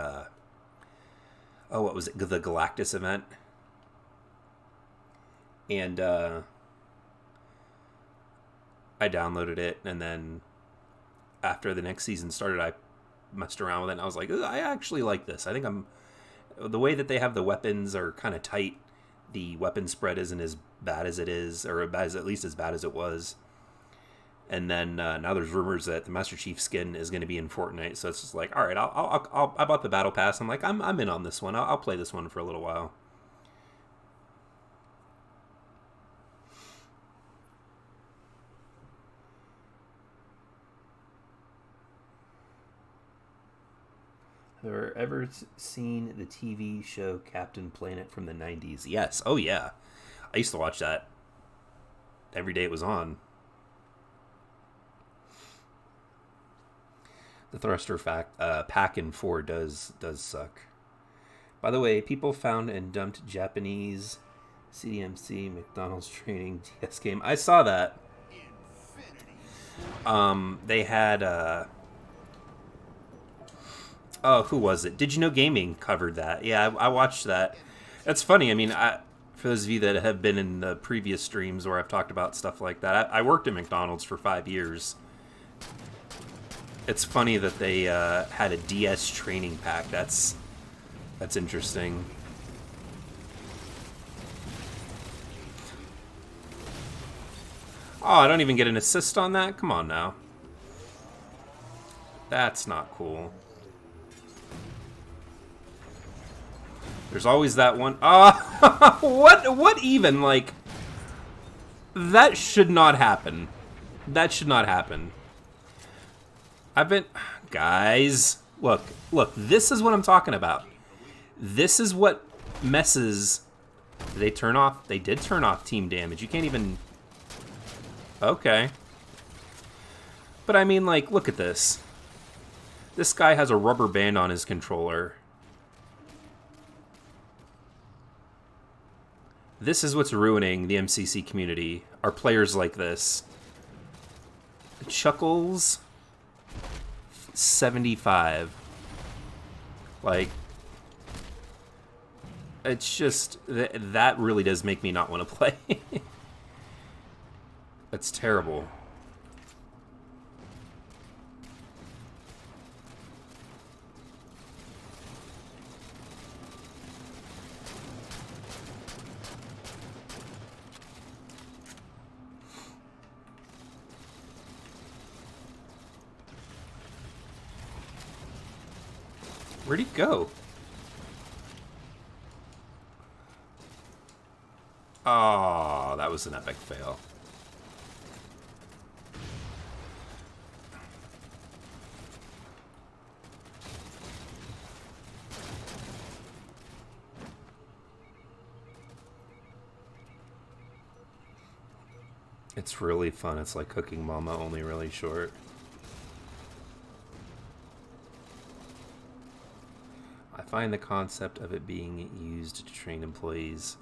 A: what was it, the Galactus event, and I downloaded it, and then after the next season started, I messed around with it, and I was like, I actually like this. I think the way that they have the weapons are kind of tight. The weapon spread isn't as bad as it is, or at least as bad as it was. And then now there's rumors that the Master Chief skin is going to be in Fortnite, so it's just like, all right, I bought the battle pass. I'm like, I'm in on this one. I'll play this one for a little while. Have you ever seen the TV show Captain Planet from the 90s? Yes. Oh, yeah. I used to watch that every day it was on. The thruster pack in 4 does suck. By the way, people found and dumped Japanese CDMC McDonald's training DS game. I saw that. They had... Oh, who was it? Did You Know Gaming covered that? Yeah, I watched that. That's funny. I mean, for those of you that have been in the previous streams where I've talked about stuff like that, I worked at McDonald's for 5 years. It's funny that they had a DS training pack. That's interesting. Oh, I don't even get an assist on that? Come on now. That's not cool. There's always that one. Ah, what even? Like, that should not happen. That should not happen. Guys, look, this is what I'm talking about. This is what messes. Did they turn off? They did turn off team damage. You can't even. Okay. But I mean, like, look at this. This guy has a rubber band on his controller. This is what's ruining the MCC community. Are players like this. Chuckles 75. Like, it's just that really does make me not want to play. That's terrible. Where'd he go? Oh, that was an epic fail. It's really fun. It's like Cooking Mama, only really short. I find the concept of it being used to train employees.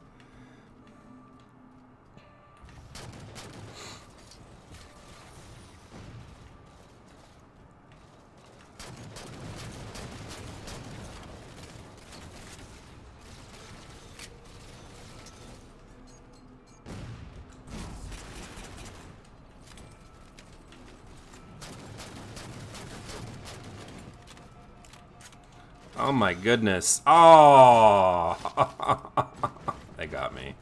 A: Oh my goodness. Oh! They got me.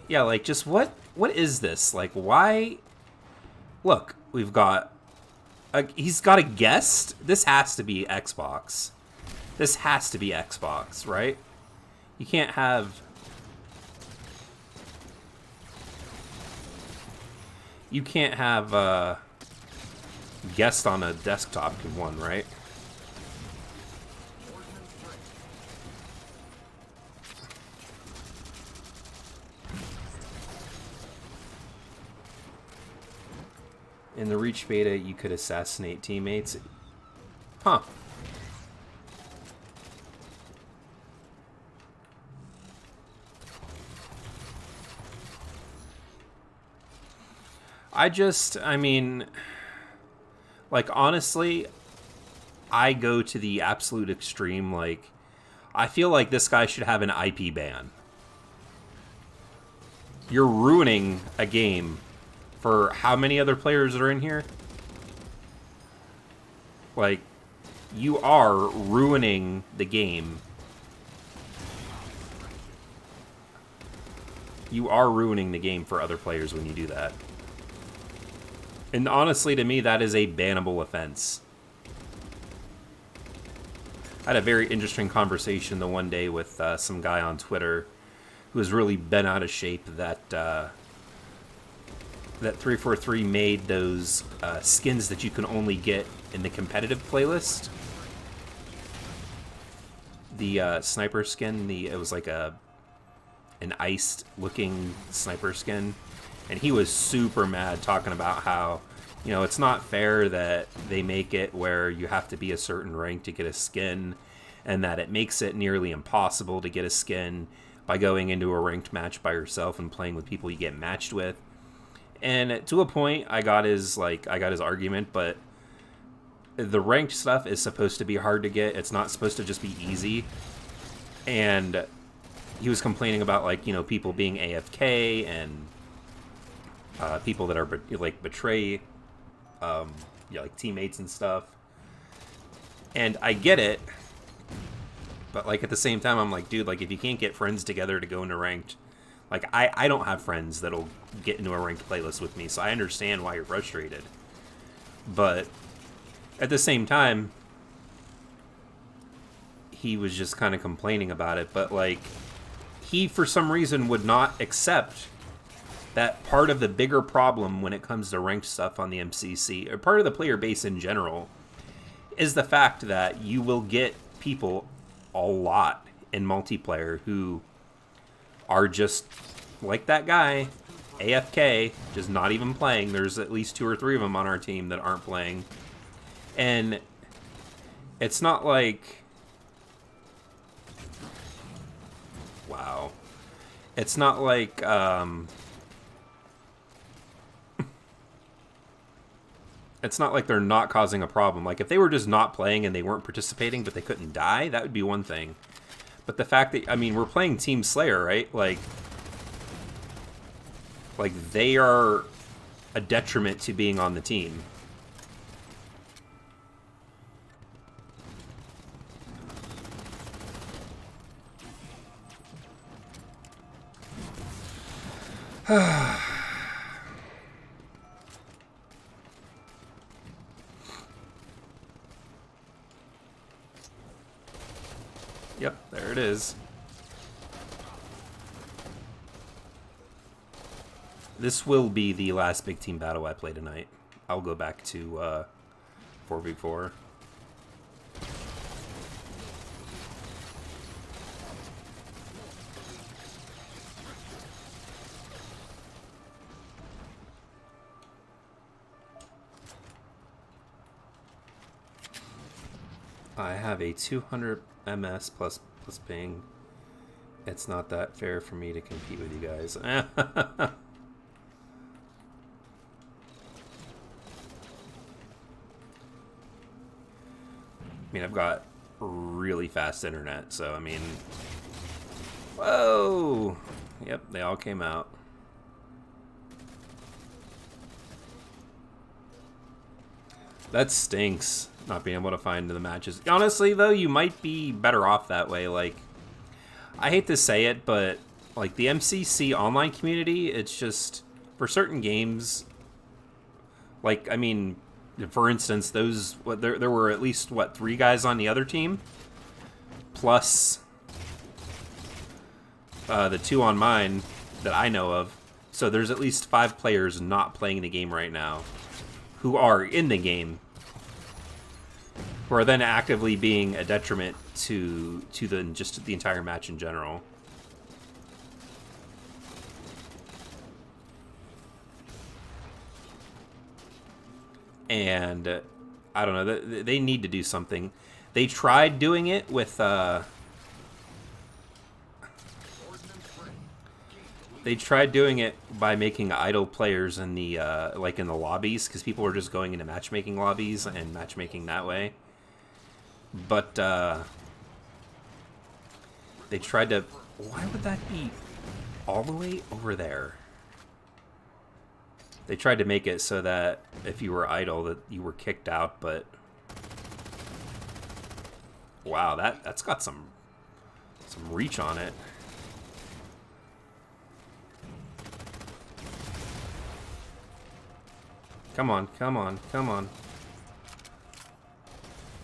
A: Yeah, like, just what is this? Like, why? Look, we've got he's got a guest. This has to be Xbox. This has to be Xbox, right? You can't have guest on a desktop one, right? In the Reach beta, you could assassinate teammates. Huh. I mean, like, honestly, I go to the absolute extreme. Like, I feel like this guy should have an IP ban. You're ruining a game for how many other players are in here? Like, you are ruining the game. You are ruining the game for other players when you do that. And honestly, to me, that is a bannable offense. I had a very interesting conversation the one day with some guy on Twitter who was really bent out of shape that that 343 made those skins that you can only get in the competitive playlist. The sniper skin, it was like an iced looking sniper skin. And he was super mad, talking about how, you know, it's not fair that they make it where you have to be a certain rank to get a skin, and that it makes it nearly impossible to get a skin by going into a ranked match by yourself and playing with people you get matched with. And to a point, I got his argument, but the ranked stuff is supposed to be hard to get. It's not supposed to just be easy. And he was complaining about, like, you know, people being AFK and people that are like betray like teammates and stuff. And I get it, but like at the same time, I'm like, dude, like, if you can't get friends together to go into ranked, like, I don't have friends that'll get into a ranked playlist with me, so I understand why you're frustrated. But at the same time, he was just kind of complaining about it, but like he for some reason would not accept that part of the bigger problem when it comes to ranked stuff on the MCC, or part of the player base in general, is the fact that you will get people a lot in multiplayer who are just like that guy, AFK, just not even playing. There's at least 2 or 3 of them on our team that aren't playing. And it's not like... Wow. It's not like... It's not like they're not causing a problem. Like, if they were just not playing and they weren't participating, but they couldn't die, that would be one thing. But the fact that, I mean, we're playing Team Slayer, right? Like they are a detriment to being on the team. Yep, there it is. This will be the last big team battle I play tonight. I'll go back to 4v4. I have a 200 MS plus ping. It's not that fair for me to compete with you guys. I mean, I've got really fast internet, so I mean... Whoa! Yep, they all came out. That stinks, not being able to find the matches. Honestly, though, you might be better off that way. Like, I hate to say it, but like the MCC online community, it's just for certain games. Like, I mean, for instance, those there were at least 3 guys on the other team, plus the 2 on mine that I know of. So there's at least 5 players not playing the game right now, who are in the game, who are then actively being a detriment to the entire match in general. And I don't know, they need to do something. They tried doing it with they tried doing it by making idle players in the like in the lobbies, because people were just going into matchmaking lobbies and matchmaking that way. But they tried to... Why would that be all the way over there? They tried to make it so that if you were idle, that you were kicked out, but... Wow, that's got some reach on it. Come on, come on, come on.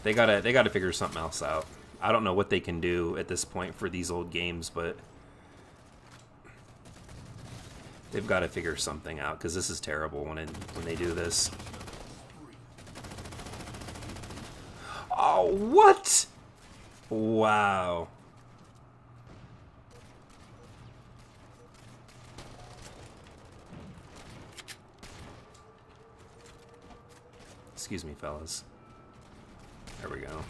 A: They gotta figure something else out. I don't know what they can do at this point for these old games, but they've got to figure something out, because this is terrible when they do this. Oh, what? Wow. Excuse me, fellas. There we go.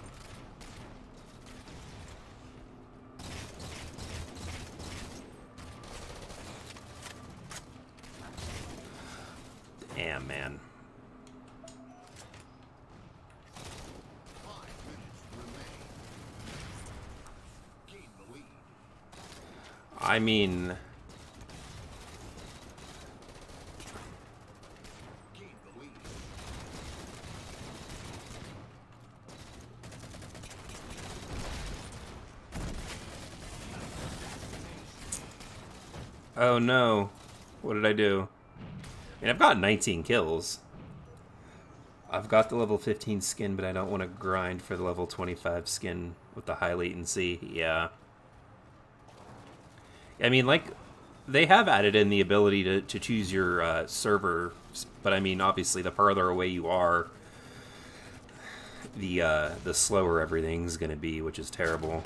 A: Damn, man. I mean... Oh no. What did I do? I mean, I've got 19 kills. I've got the level 15 skin, but I don't want to grind for the level 25 skin with the high latency. Yeah. I mean, like, they have added in the ability to choose your server, but I mean, obviously, the farther away you are, the slower everything's going to be, which is terrible.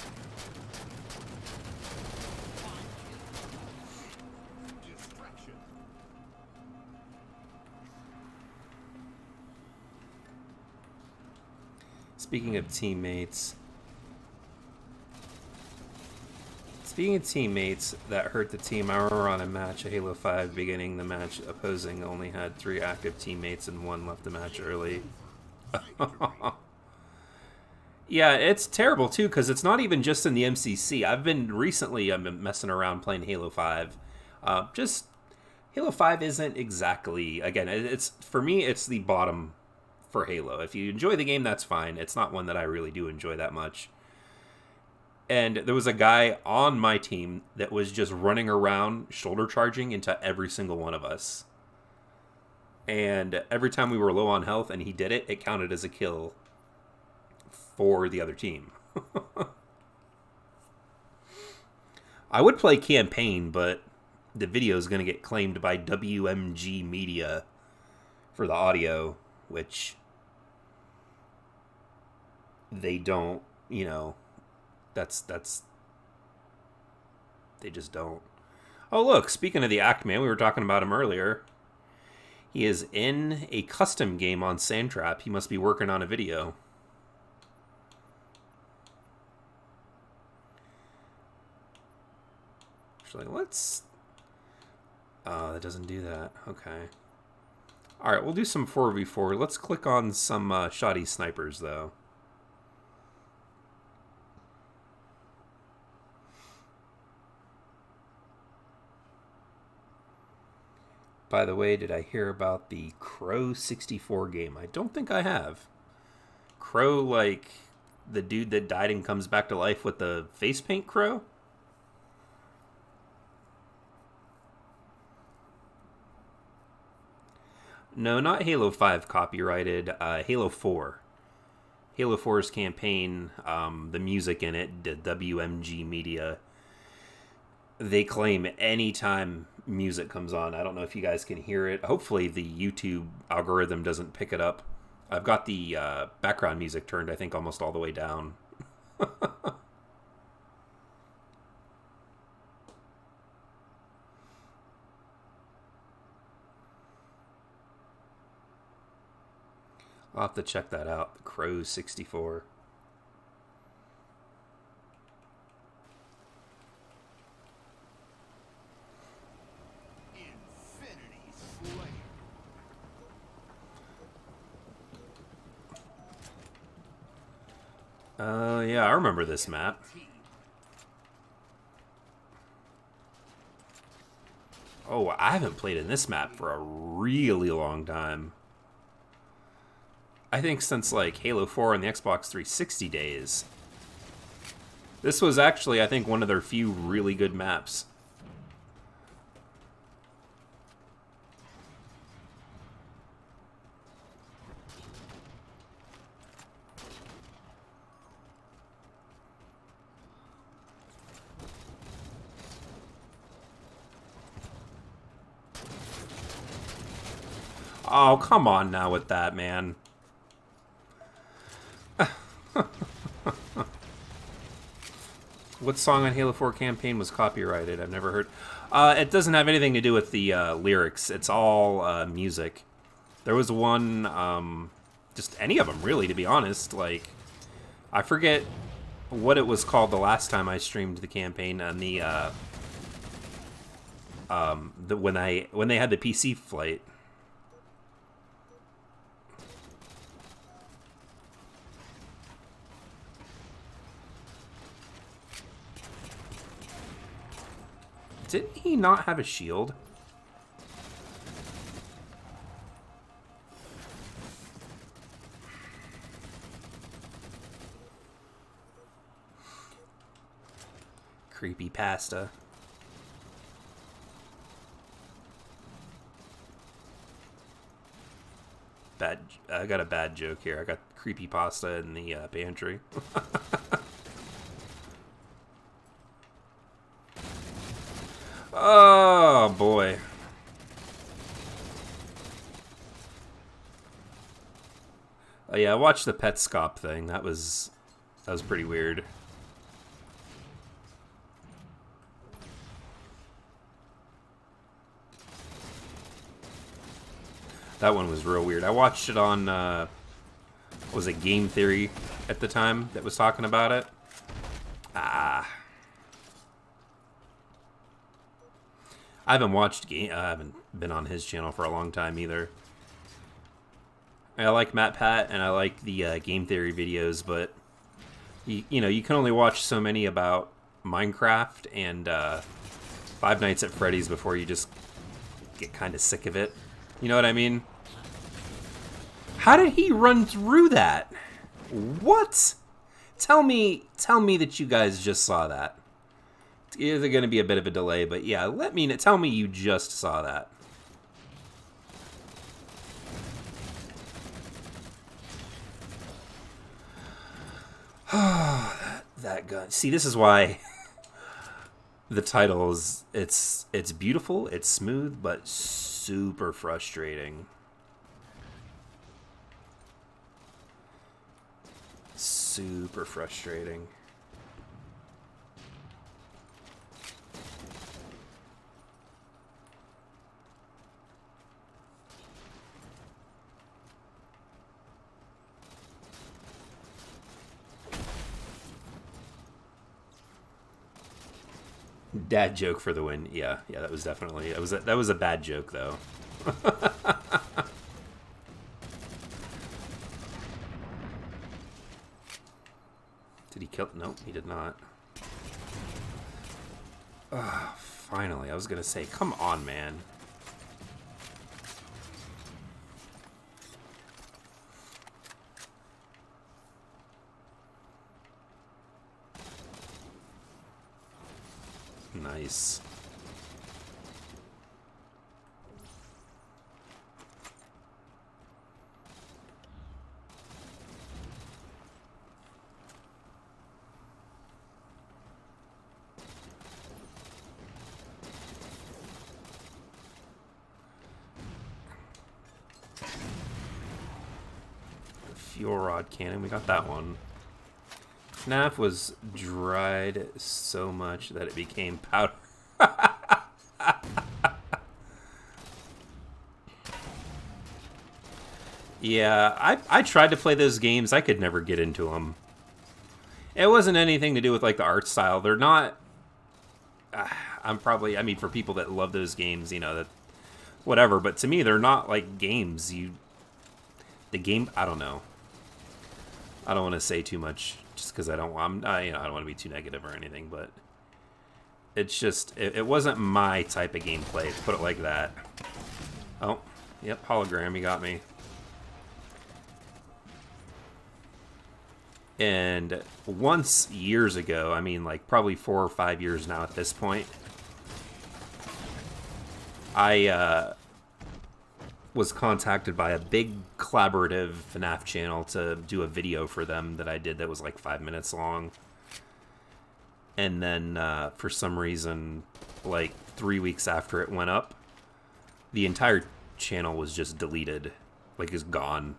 A: Speaking of teammates that hurt the team, I remember on a match of Halo 5, beginning the match, opposing only had 3 active teammates and 1 left the match early. Yeah, it's terrible too, because it's not even just in the MCC. I've been recently messing around playing Halo 5. Just Halo 5 isn't exactly, again, it's for me, it's the bottom for Halo. If you enjoy the game, that's fine. It's not one that I really do enjoy that much. And there was a guy on my team that was just running around shoulder charging into every single one of us. And every time we were low on health and he did it, it counted as a kill for the other team. I would play campaign, but the video is going to get claimed by WMG Media for the audio, which they don't, you know, that's they just don't. Oh, look, speaking of the Act Man, we were talking about him earlier. He is in a custom game on Sandtrap. He must be working on a video. Actually, let's... Oh, that doesn't do that. Okay. Alright, we'll do some 4v4. Let's click on some shoddy snipers, though. By the way, did I hear about the Crow 64 game? I don't think I have. Crow, like the dude that died and comes back to life with the face paint crow? No, not Halo 5 copyrighted. Halo 4. Halo 4's campaign, the music in it, the WMG Media. They claim anytime music comes on, I don't know if you guys can hear it. Hopefully the YouTube algorithm doesn't pick it up. I've got the background music turned, I think, almost all the way down. I'll have to check that out. Crow 64. Yeah, I remember this map. Oh, I haven't played in this map for a really long time. I think since, like, Halo 4 and the Xbox 360 days. This was actually, I think, one of their few really good maps. Oh, come on now with that, man. What song on Halo 4 campaign was copyrighted? I've never heard. It doesn't have anything to do with the lyrics. It's all music. There was one, just any of them, really, to be honest. Like, I forget what it was called the last time I streamed the campaign on the when they had the PC flight. Didn't he not have a shield? Creepy pasta. I got a bad joke here. I got creepy pasta in the pantry. Oh boy. Oh yeah, I watched the Petscop thing. That was pretty weird. That one was real weird. I watched it on was it Game Theory at the time that was talking about it? I haven't watched I haven't been on his channel for a long time either. I like Matt Pat and I like the Game Theory videos, but you know, you can only watch so many about Minecraft and Five Nights at Freddy's before you just get kind of sick of it. You know what I mean? How did he run through that? What? Tell me that you guys just saw that. It's either going to be a bit of a delay, but yeah, tell me you just saw that. That gun. See, this is why the title is it's beautiful, it's smooth, but super frustrating. Super frustrating. Dad joke for the win. Yeah, that was definitely that was a bad joke though. Did he kill? Nope, he did not. Finally, I was gonna say, come on, man. Nice. Fuel rod cannon, we got that one. FNAF was dried so much that it became powder. Yeah, I tried to play those games. I could never get into them. It wasn't anything to do with like the art style. They're not. I mean, for people that love those games, you know, that whatever. But to me, they're not like games. The game. I don't know. I don't want to say too much just because I don't want to be too negative or anything, but it's just it wasn't my type of gameplay. Put it like that. Oh, yep, hologram. You got me. And once years ago, I mean, like probably 4 or 5 years now at this point, I was contacted by a big collaborative FNAF channel to do a video for them that I did that was like 5 minutes long. And then for some reason, like 3 weeks after it went up, the entire channel was just deleted. Like, it's gone.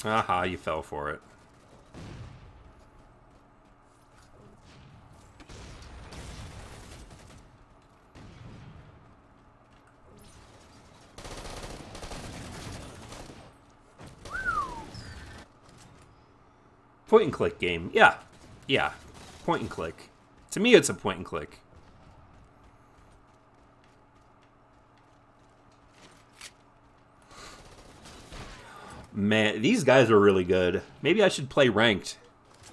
A: Aha, you fell for it. Point and click game. Yeah. Yeah. Point and click. To me, it's a point and click. Man, these guys are really good. Maybe I should play ranked.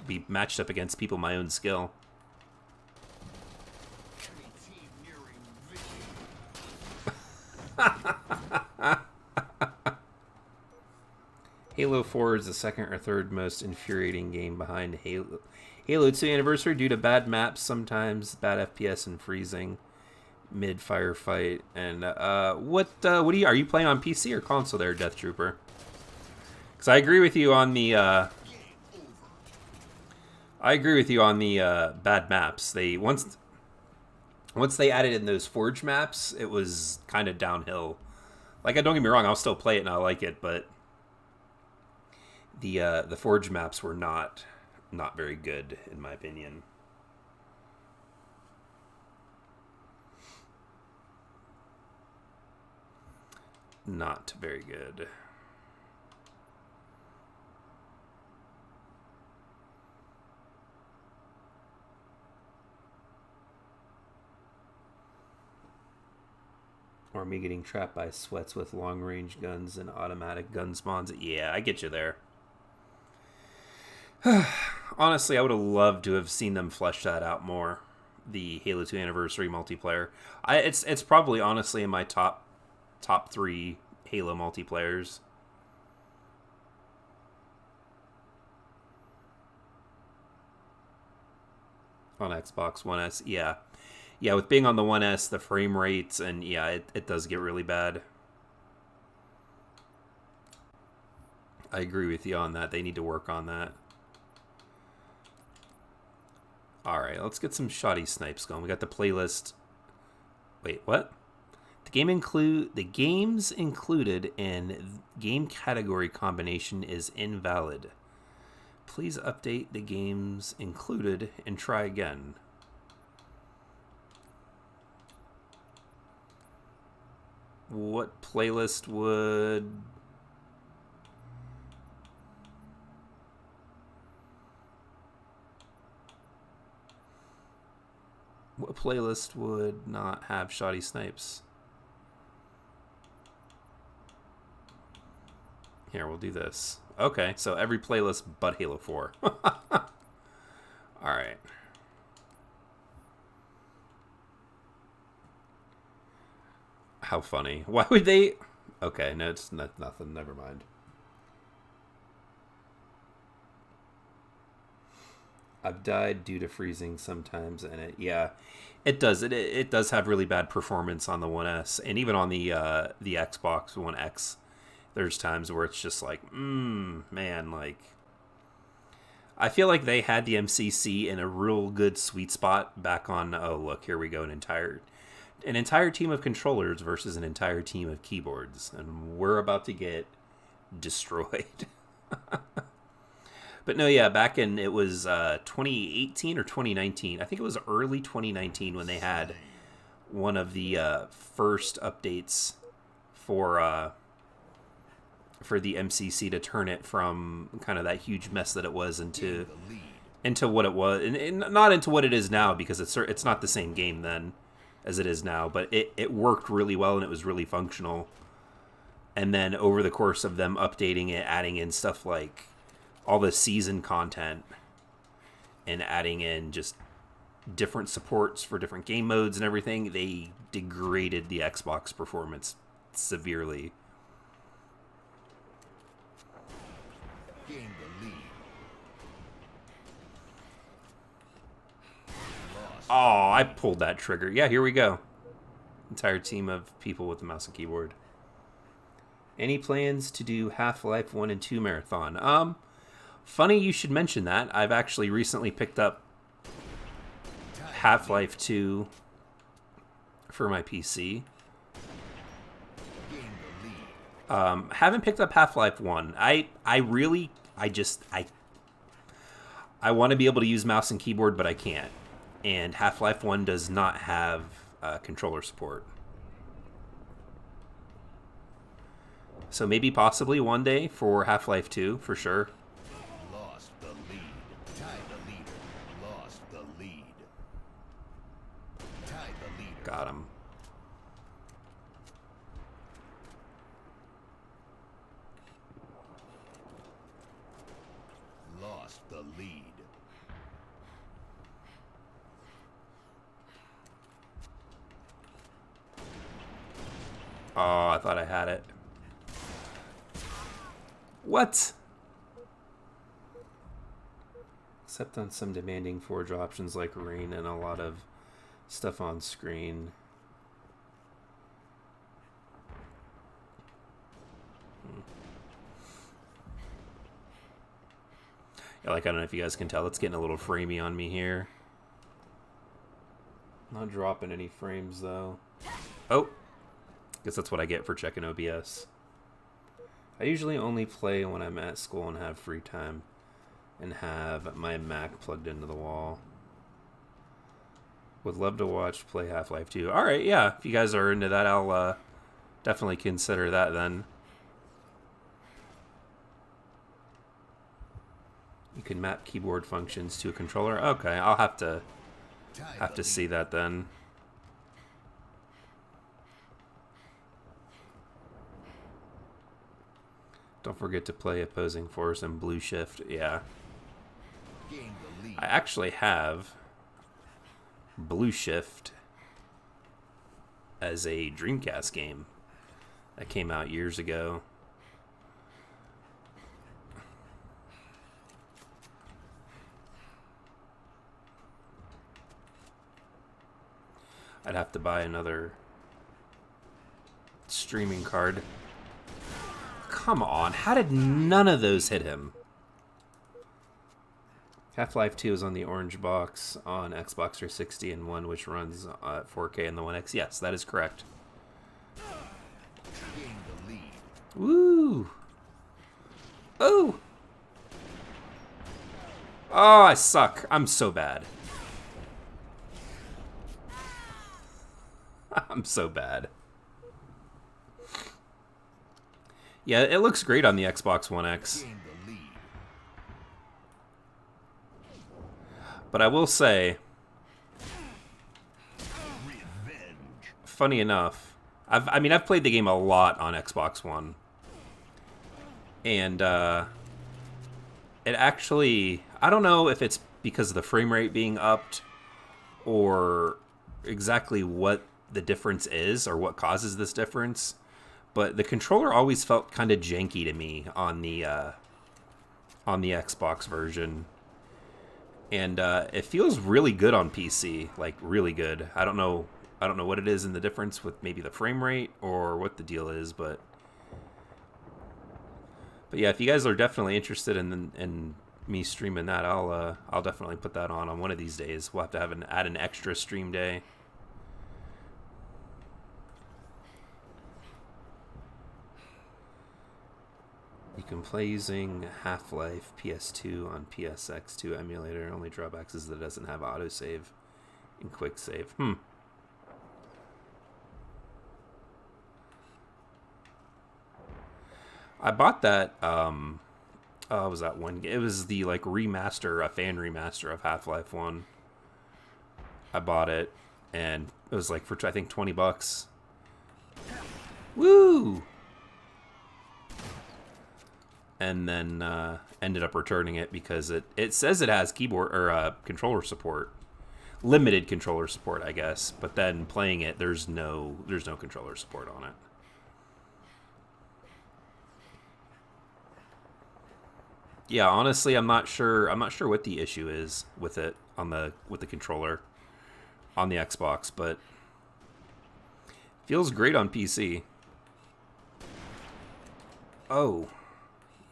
A: Be matched up against people my own skill. Halo 4 is the second or third most infuriating game behind Halo 2 Anniversary due to bad maps, sometimes bad FPS and freezing mid firefight. And what are you playing on PC or console there, Death Trooper? Because I agree with you on the bad maps. They once they added in those Forge maps, it was kind of downhill. Like, don't get me wrong, I'll still play it and I like it, but the Forge maps were not very good in my opinion. Not very good. Or me getting trapped by sweats with long-range guns and automatic gun spawns. Yeah, I get you there. Honestly, I would have loved to have seen them flesh that out more. The Halo 2 Anniversary multiplayer. It's probably honestly in my top 3 Halo multiplayers. On Xbox One S, yeah. Yeah, with being on the 1S, the frame rates, and yeah, it does get really bad. I agree with you on that. They need to work on that. Alright, let's get some shoddy snipes going. We got the playlist. Wait, what? The games included in game category combination is invalid. Please update the games included and try again. What playlist would... What playlist would not have shoddy snipes? Here, we'll do this. Okay, so every playlist but Halo 4. Alright. How funny. Why would they... Okay, no, it's nothing. Never mind. I've died due to freezing sometimes, and it does. It does have really bad performance on the 1S, and even on the Xbox One X. There's times where it's just like, man, like... I feel like they had the MCC in a real good sweet spot back on... Oh, look, here we go, an entire team of controllers versus an entire team of keyboards, and we're about to get destroyed. But no, yeah, back in, it was 2018 or 2019. I think it was early 2019 when they had one of the first updates for the MCC to turn it from kind of that huge mess that it was into what it was, and not into what it is now, because it's not the same game then as it is now, but it worked really well and it was really functional. And then over the course of them updating it, adding in stuff like all the season content and adding in just different supports for different game modes and everything, they degraded the Xbox performance severely. Gain the lead. Oh, I pulled that trigger. Yeah, here we go. Entire team of people with the mouse and keyboard. Any plans to do Half-Life 1 and 2 marathon? Funny you should mention that. I've actually recently picked up Half-Life 2 for my PC. Haven't picked up Half-Life 1. I want to be able to use mouse and keyboard, but I can't. And Half-Life 1 does not have controller support. So maybe possibly one day for Half-Life 2, for sure. Lost the lead. Tied the leader. Lost the lead. Tied the leader. Got him. Lost the lead. Oh, I thought I had it. What? Except on some demanding forge options like rain and a lot of stuff on screen. Yeah, like, I don't know if you guys can tell, it's getting a little framey on me here. Not dropping any frames, though. Oh! Guess that's what I get for checking OBS. I usually only play when I'm at school and have free time. And have my Mac plugged into the wall. Would love to watch play Half-Life 2. Alright, yeah. If you guys are into that, I'll definitely consider that then. You can map keyboard functions to a controller. Okay, I'll have to see that then. Don't forget to play opposing force and blue shift. Yeah. I actually have Blue Shift as a Dreamcast game that came out years ago. I'd have to buy another streaming card. Come on, how did none of those hit him? Half-Life 2 is on the orange box on Xbox 360 and one which runs at 4K in the One X. Yes, that is correct. Woo! Oh! Oh, I suck. I'm so bad. I'm so bad. Yeah, it looks great on the Xbox One X. But I will say, funny enough, I've played the game a lot on Xbox One. And it actually, I don't know if it's because of the frame rate being upped or exactly what the difference is or what causes this difference, but the controller always felt kind of janky to me on the Xbox version. And it feels really good on PC, like really good. I don't know what it is in the difference with maybe the frame rate or what the deal is, but yeah, if you guys are definitely interested in me streaming that, I'll definitely put that on one of these days. We'll have to add an extra stream day. You can play using Half-Life PS2 on PSX2 emulator. Only drawbacks is that it doesn't have autosave and quick save. I bought that. What was that one? It was the like remaster, a fan remaster of Half-Life 1. I bought it, and it was like for I think $20. Woo! And then ended up returning it because it says it has keyboard or controller support, limited controller support, I guess. But then playing it, there's no controller support on it. Yeah, honestly, I'm not sure what the issue is with it with the controller on the Xbox, but feels great on PC. Oh.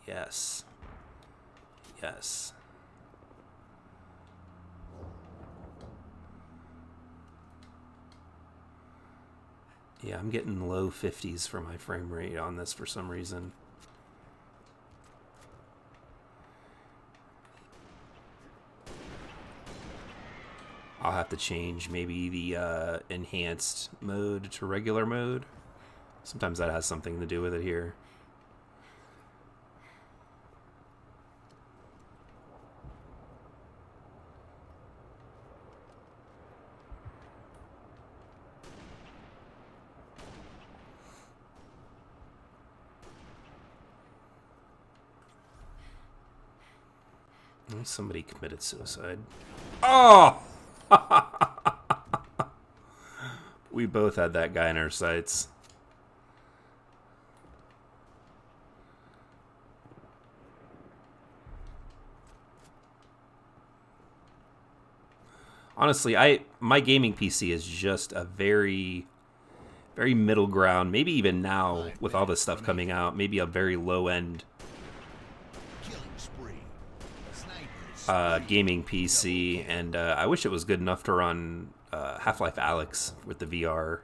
A: Yes. Yes. Yeah, I'm getting low 50s for my frame rate on this for some reason. I'll have to change maybe the enhanced mode to regular mode. Sometimes that has something to do with it here. Somebody committed suicide. Oh! We both had that guy in our sights. Honestly, my gaming PC is just a very, very middle ground. Maybe even now, with all this stuff coming out, maybe a very low-end gaming PC. And I wish it was good enough to run Half-Life Alyx with the VR.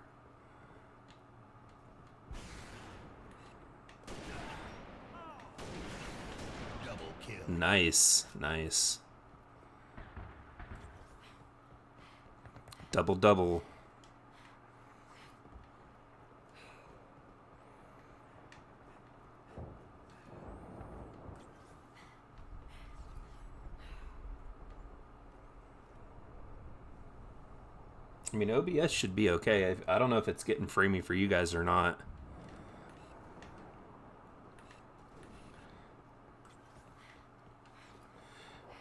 A: Nice, nice. Double, double. I mean, OBS should be okay. I don't know if it's getting framey for you guys or not.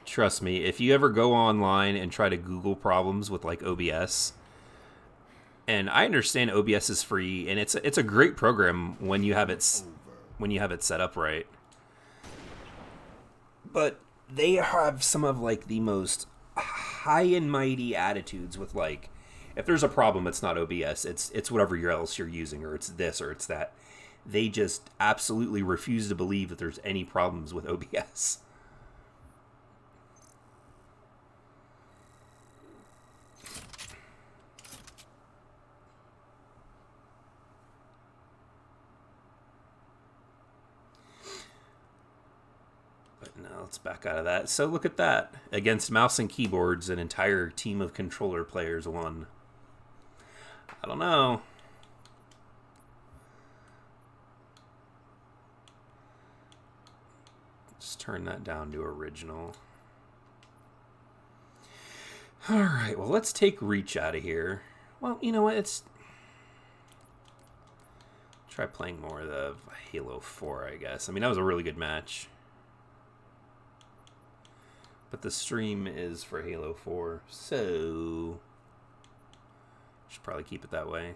A: Trust me, if you ever go online and try to Google problems with like OBS, and I understand OBS is free and it's a great program when you have it set up right. But they have some of like the most high and mighty attitudes with like, if there's a problem, it's not OBS, it's whatever else you're using, or it's this or it's that. They just absolutely refuse to believe that there's any problems with OBS. Let's back out of that. So look at that. Against mouse and keyboards, an entire team of controller players won. I don't know. Let's turn that down to original. Alright, well, let's take Reach out of here. Well, you know what? It's... Try playing more of the Halo 4, I guess. I mean, that was a really good match. But the stream is for Halo 4, so should probably keep it that way.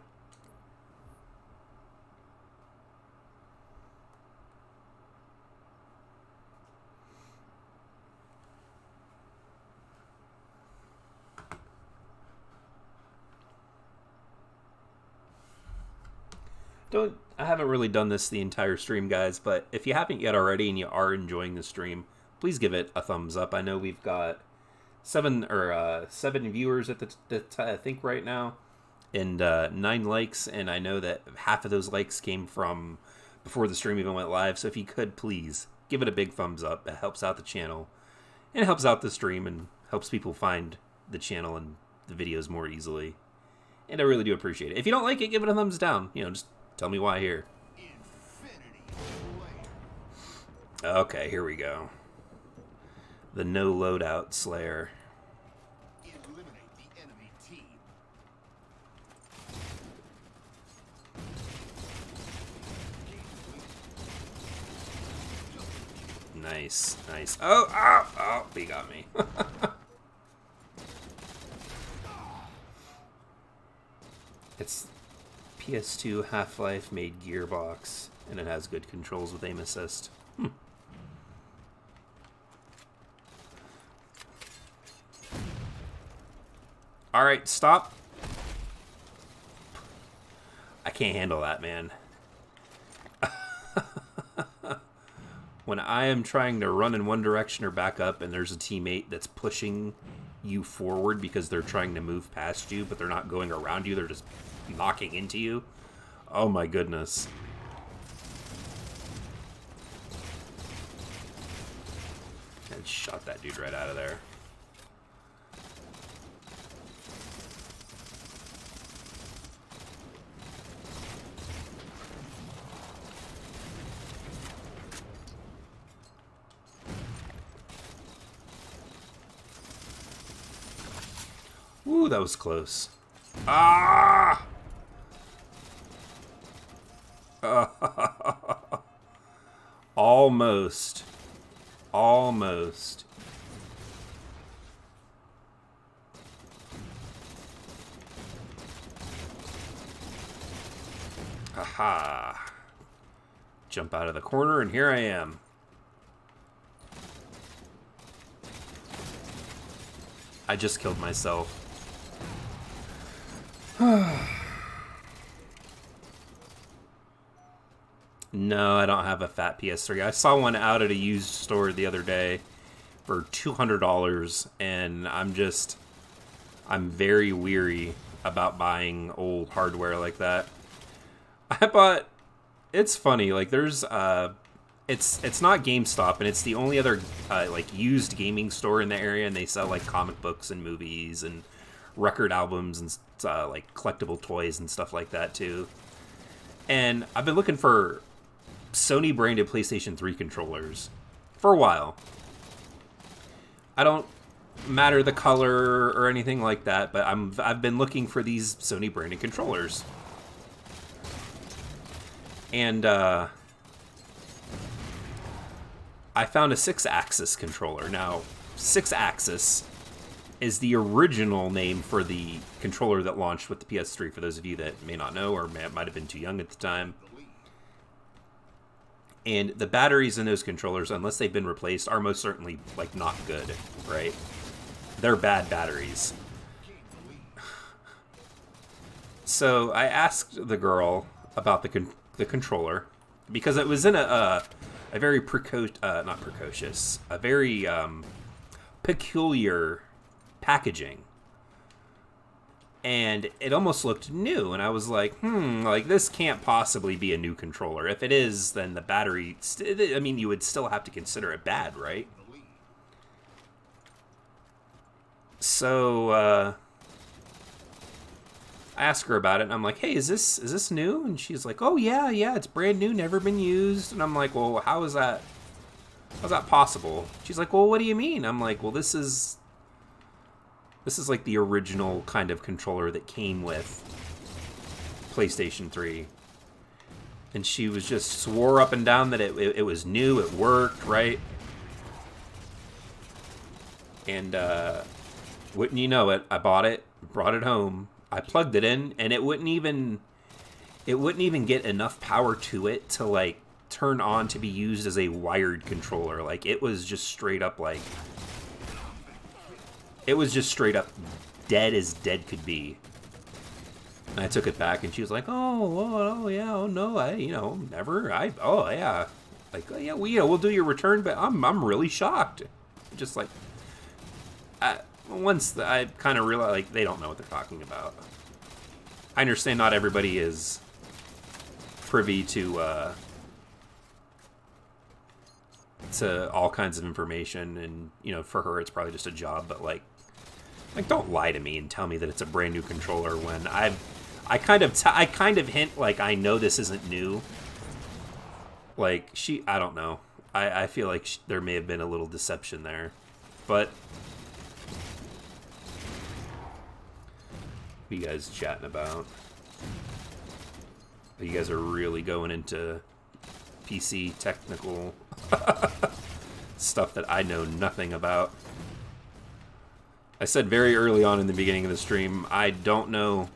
A: I haven't really done this the entire stream, guys, but if you haven't yet already and you are enjoying the stream, please give it a thumbs up. I know we've got seven viewers at the I think right now, and 9 likes, and I know that half of those likes came from before the stream even went live. So if you could, please give it a big thumbs up. It helps out the channel, and it helps out the stream, and helps people find the channel and the videos more easily. And I really do appreciate it. If you don't like it, give it a thumbs down. You know, just tell me why here. Okay, here we go. The no loadout Slayer.
B: Eliminate the enemy team.
A: Nice, nice. Oh, he got me. It's PS2 Half-Life made Gearbox, and it has good controls with aim assist. Alright, stop. I can't handle that, man. When I am trying to run in one direction or back up and there's a teammate that's pushing you forward because they're trying to move past you, but they're not going around you, they're just knocking into you. Oh my goodness. And shot that dude right out of there. Ooh, that was close. Ah! Almost. Almost. Haha. Jump out of the corner, and here I am. I just killed myself. No, I don't have a fat PS3. I saw one out at a used store the other day for $200, and I'm very weary about buying old hardware like that. It's funny, like there's it's not GameStop, and it's the only other like used gaming store in the area, and they sell like comic books and movies and record albums and like collectible toys and stuff like that too. And I've been looking for Sony branded PlayStation 3 controllers for a while. I don't matter the color or anything like that, but I've been looking for these Sony branded controllers. And I found a 6-axis controller. Now, 6-axis is the original name for the controller that launched with the PS3, for those of you that may not know or might have been too young at the time. And the batteries in those controllers, unless they've been replaced, are most certainly like not good, right? They're bad batteries. So I asked the girl about the controller, because it was in a very not precocious, a very peculiar packaging, and it almost looked new, and I was like, like this can't possibly be a new controller. If it is, then the battery, I mean, you would still have to consider it bad, right? So I asked her about it, and I'm like, hey, is this new? And she's like, oh yeah, it's brand new, never been used. And I'm like, well, how's that possible? She's like, well, what do you mean? I'm like, well, this is like the original kind of controller that came with PlayStation 3. And she was just swore up and down that it was new, it worked, right? And wouldn't you know it, I bought it, brought it home, I plugged it in, and it wouldn't even get enough power to it to like turn on to be used as a wired controller. Like it was just straight up dead as dead could be. And I took it back, and she was like, oh yeah, oh no, never, oh yeah, like, oh, yeah, we'll do your return, but I'm really shocked. Just like, once I kind of realized, like, they don't know what they're talking about. I understand not everybody is privy to all kinds of information, and for her it's probably just a job, but like don't lie to me and tell me that it's a brand new controller when I kind of hint like I know this isn't new. Like I don't know. I feel like there may have been a little deception there, but what are you guys chatting about? You guys are really going into PC technical stuff that I know nothing about. I said very early on in the beginning of the stream, I don't know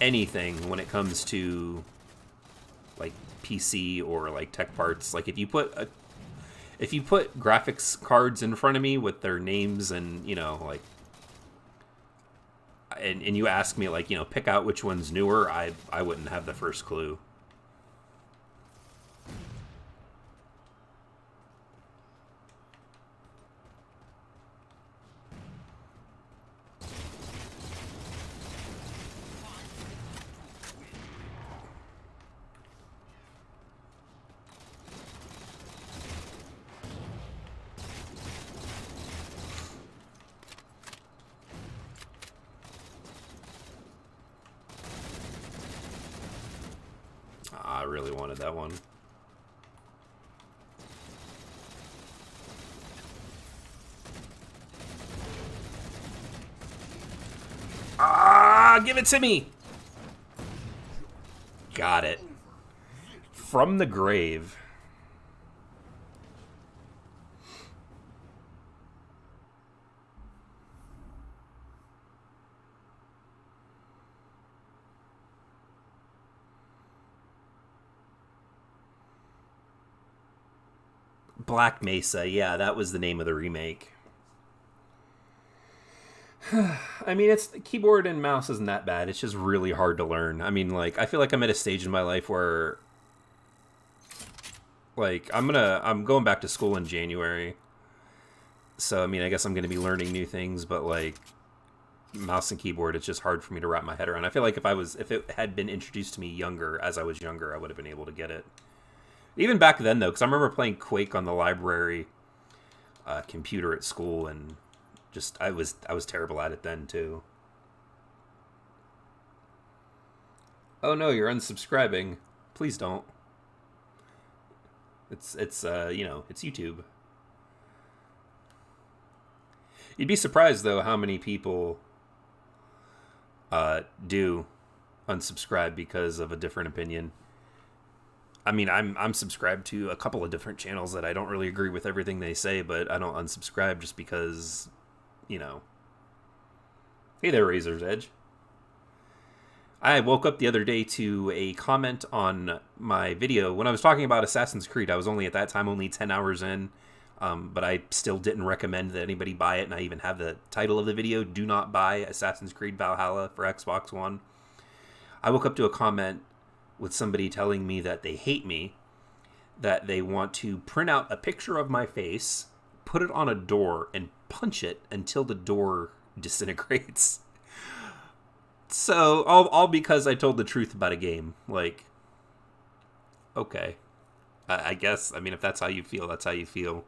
A: anything when it comes to like PC or like tech parts. Like if you put graphics cards in front of me with their names and like and you ask me like pick out which one's newer, I wouldn't have the first clue. I really wanted that one. Give it to me! Got it. From the grave. Black Mesa, yeah, that was the name of the remake. I mean, it's keyboard and mouse isn't that bad. It's just really hard to learn. I mean, like, I feel like I'm at a stage in my life where, like, I'm going back to school in January. So, I mean, I guess I'm gonna be learning new things, but like, mouse and keyboard, it's just hard for me to wrap my head around. I feel like if it had been introduced to me younger, as I was younger, I would have been able to get it. Even back then, though, because I remember playing Quake on the library computer at school, and just I was terrible at it then too. Oh no, you're unsubscribing. Please don't. It's you know, it's YouTube. You'd be surprised though how many people do unsubscribe because of a different opinion. I mean, I'm subscribed to a couple of different channels that I don't really agree with everything they say, but I don't unsubscribe just because, you know. Hey there, Razor's Edge. I woke up the other day to a comment on my video when I was talking about Assassin's Creed. I was only at that time only 10 hours in, but I still didn't recommend that anybody buy it, and I even have the title of the video, Do Not Buy Assassin's Creed Valhalla for Xbox One. I woke up to a comment with somebody telling me that they hate me, that they want to print out a picture of my face, put it on a door, and punch it until the door disintegrates. So, all because I told the truth about a game. Like, okay. I guess, I mean, if that's how you feel, that's how you feel.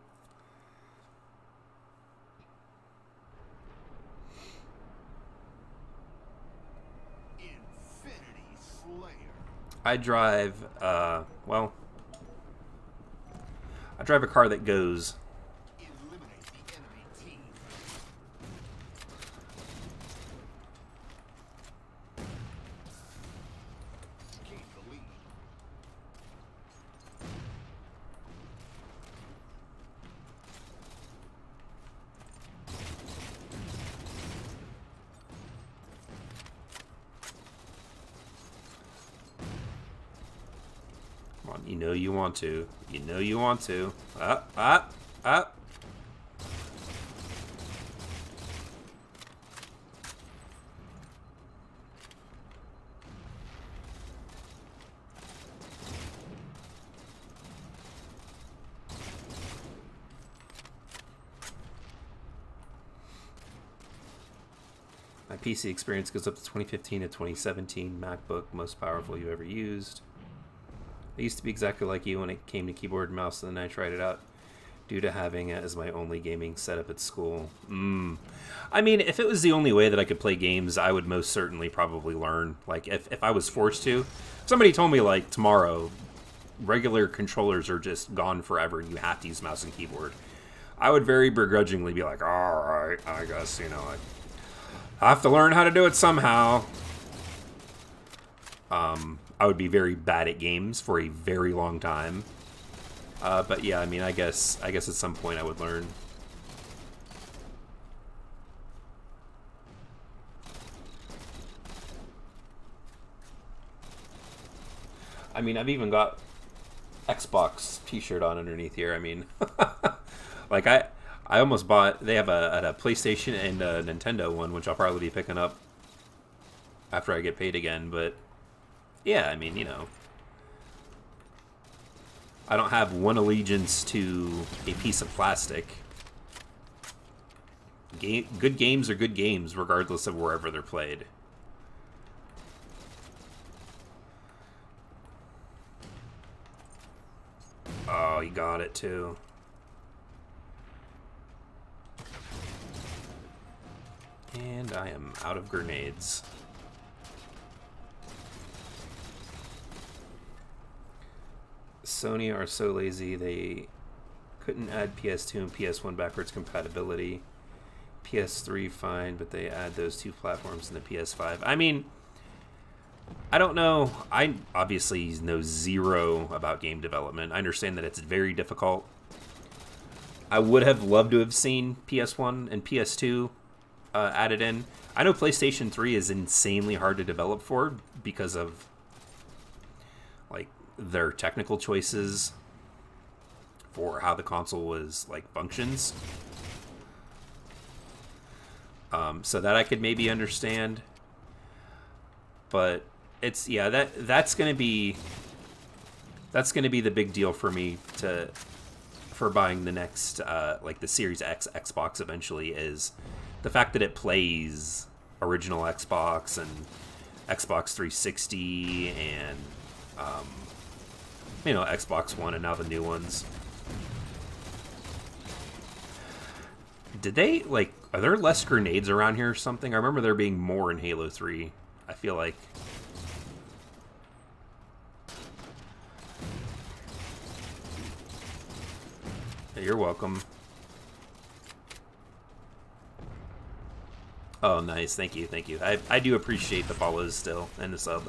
A: I drive, well, I drive a car that goes.
B: Eliminate the enemy team. Gain the lead.
A: Come on, you know you want to. You know you want to. Up. My PC experience goes up to 2015 to 2017. MacBook, most powerful you ever used. I used to be exactly like you when it came to keyboard and mouse, and then I tried it out due to having it as my only gaming setup at school. I mean, if it was the only way that I could play games, I would most certainly probably learn. Like, if I was forced to. If somebody told me, like, tomorrow, regular controllers are just gone forever and you have to use mouse and keyboard, I would very begrudgingly be like, alright, I guess, you know, I have to learn how to do it somehow. I would be very bad at games for a very long time. But yeah, I mean, I guess at some point I would learn. I mean, I've even got Xbox t-shirt on underneath here. I mean, like I almost bought, they have a PlayStation and a Nintendo one, which I'll probably be picking up after I get paid again, but yeah, I mean, you know, I don't have one allegiance to a piece of plastic. Good games are good games, regardless of wherever they're played. Oh, he got it too. And I am out of grenades. Sony are so lazy they couldn't add PS2 and PS1 backwards compatibility. PS3 fine, but they add those two platforms in the PS5. I mean, I don't know. I obviously know zero about game development. I understand that it's very difficult. I would have loved to have seen PS1 and PS2 added in. I know PlayStation 3 is insanely hard to develop for because of, like, their technical choices for how the console was, like, functions. So that I could maybe understand. But it's, yeah, that's gonna be the big deal for me for buying the next like the Series X Xbox eventually, is the fact that it plays original Xbox and Xbox 360 and Xbox One and now the new ones. Did they, like, are there less grenades around here or something? I remember there being more in Halo 3. I feel like. You're welcome. Oh, nice. Thank you. Thank you. I do appreciate the follows still and the sub.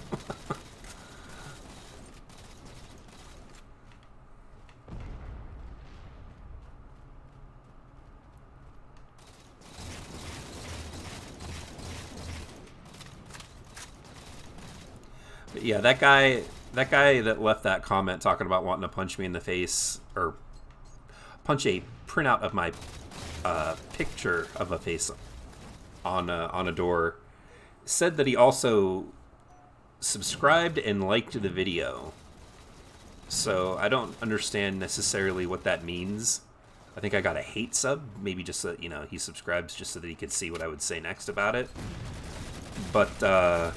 A: But yeah, that guy that left that comment talking about wanting to punch me in the face, or punch a printout of my picture of a face on a door, said that he also subscribed and liked the video. So I don't understand necessarily what that means. I think I got a hate sub, maybe just so, he subscribes just so that he could see what I would say next about it. But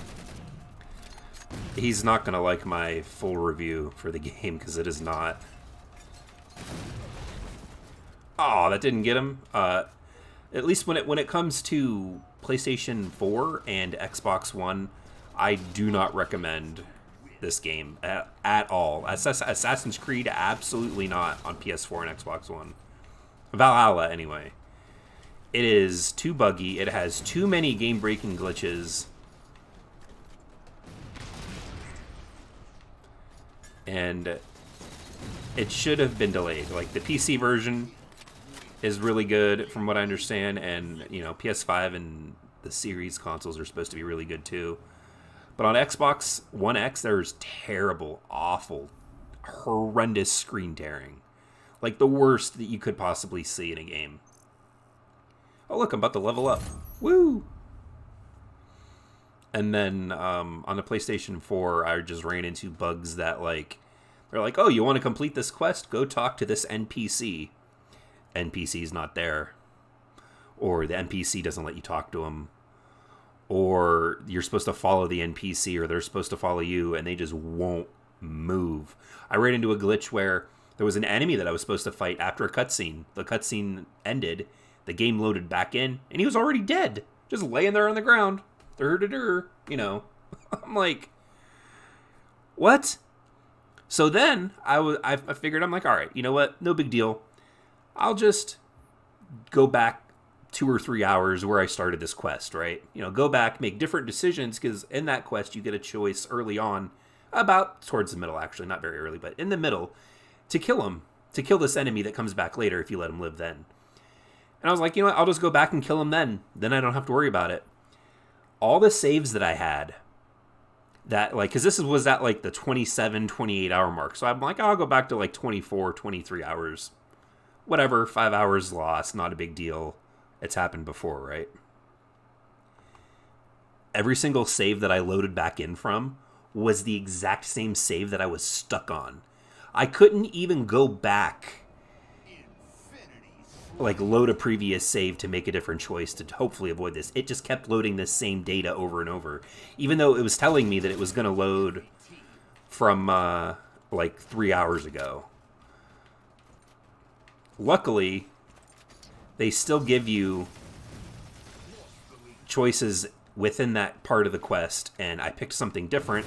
A: he's not gonna like my full review for the game because it is not. Oh, that didn't get him. At least when it comes to PlayStation 4 and Xbox One, I do not recommend this game at all. Assassin's Creed, absolutely not on PS4 and Xbox One. Valhalla, anyway. It is too buggy. It has too many game-breaking glitches. And it should have been delayed. Like, the PC version is really good from what I understand, and PS5 and the series consoles are supposed to be really good too. But on Xbox One X, there's terrible, awful, horrendous screen tearing. Like the worst that you could possibly see in a game. Oh look, I'm about to level up. Woo! And then on the PlayStation 4, I just ran into bugs that, like, they're like, oh, you want to complete this quest? Go talk to this NPC. NPC's not there. Or the NPC doesn't let you talk to him. Or you're supposed to follow the NPC, or they're supposed to follow you, and they just won't move. I ran into a glitch where there was an enemy that I was supposed to fight after a cutscene. The cutscene ended, the game loaded back in, and he was already dead. Just laying there on the ground. I'm like, what? So then I figured, I'm like, all right, you know what? No big deal. I'll just go back 2 or 3 hours where I started this quest, right? Go back, make different decisions, because in that quest you get a choice early on, about towards the middle, actually, not very early, but in the middle, to kill him, to kill this enemy that comes back later if you let him live then. And I was like, you know what? I'll just go back and kill him then. Then I don't have to worry about it. All the saves that I had, that, like, because this was at, like, the 27, 28 hour mark. So I'm like, I'll go back to, like, 24, 23 hours. Whatever, 5 hours lost, not a big deal. It's happened before, right? Every single save that I loaded back in from was the exact same save that I was stuck on. I couldn't even go back, like, load a previous save to make a different choice to hopefully avoid this. It just kept loading this same data over and over, even though it was telling me that it was going to load from like 3 hours ago. Luckily, they still give you choices within that part of the quest, and I picked something different.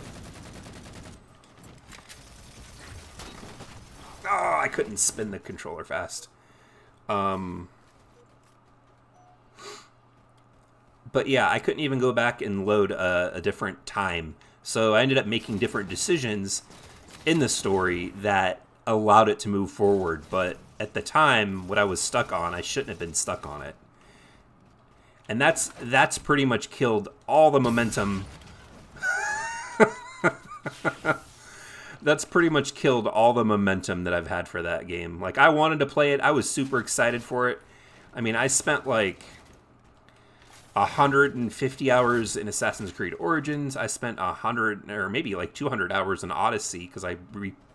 A: Oh, I couldn't spin the controller fast. But yeah, I couldn't even go back and load a different time. So I ended up making different decisions in the story that allowed it to move forward. But at the time, what I was stuck on, I shouldn't have been stuck on it. And that's pretty much killed all the momentum. That's pretty much killed all the momentum that I've had for that game. Like, I wanted to play it. I was super excited for it. I mean, I spent like 150 hours in Assassin's Creed Origins. I spent 100 or maybe like 200 hours in Odyssey because I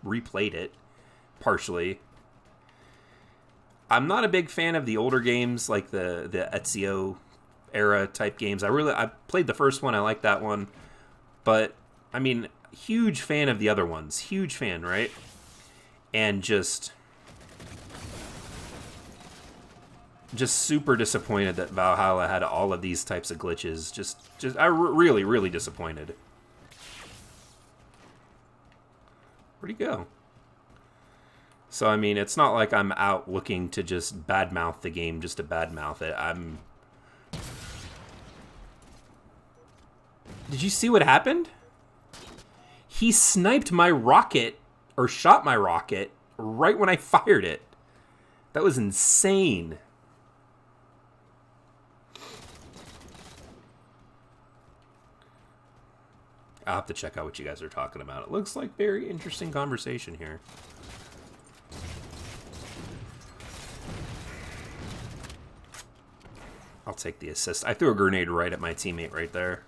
A: replayed it partially. I'm not a big fan of the older games, like the Ezio era type games. I played the first one. I like that one, but I mean, huge fan of the other ones. Huge fan, right? And just super disappointed that Valhalla had all of these types of glitches. Really disappointed. Where'd he go? So, I mean, it's not like I'm out looking to just badmouth the game just to badmouth it. Did you see what happened? He sniped my rocket, or shot my rocket, right when I fired it. That was insane. I'll have to check out what you guys are talking about. It looks like very interesting conversation here. I'll take the assist. I threw a grenade right at my teammate right there.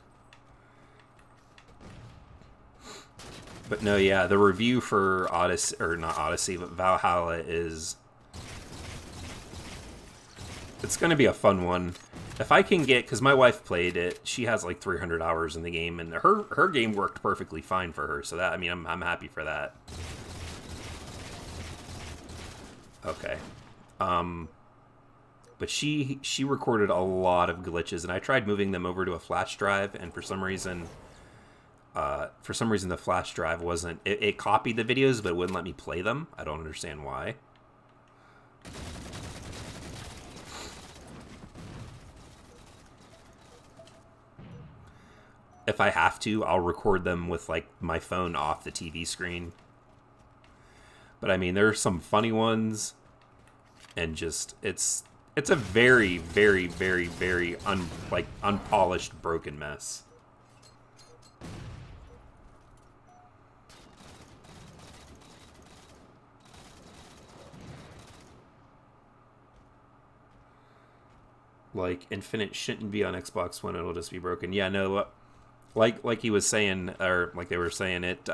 A: But no, yeah, the review for Odyssey, or not Odyssey, but Valhalla is... It's going to be a fun one. If I can get... Because my wife played it. She has like 300 hours in the game, and her game worked perfectly fine for her. So that, I mean, I'm happy for that. Okay. But she recorded a lot of glitches, and I tried moving them over to a flash drive, and for some reason the flash drive wasn't... It copied the videos, but it wouldn't let me play them. I don't understand why. If I have to, I'll record them with, like, my phone off the TV screen. But, I mean, there are some funny ones, and just... It's a very, very, very, very unpolished, broken mess. Like, Infinite shouldn't be on Xbox One, it'll just be broken. Yeah, no, like he was saying, or like they were saying, it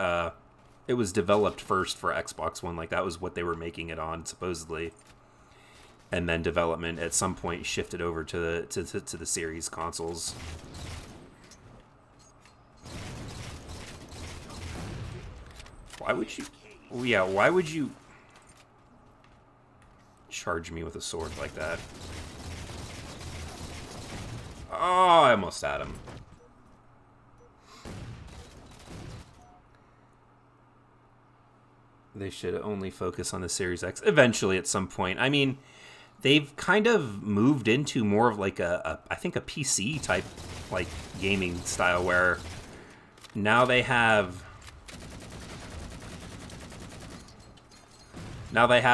A: was developed first for Xbox One, like that was what they were making it on, supposedly. And then development at some point shifted over to the series consoles. Why would you... Yeah, why would you charge me with a sword like that? Oh, I almost had him. They should only focus on the Series X eventually at some point. I mean, they've kind of moved into more of like I think a PC type like gaming style where now they have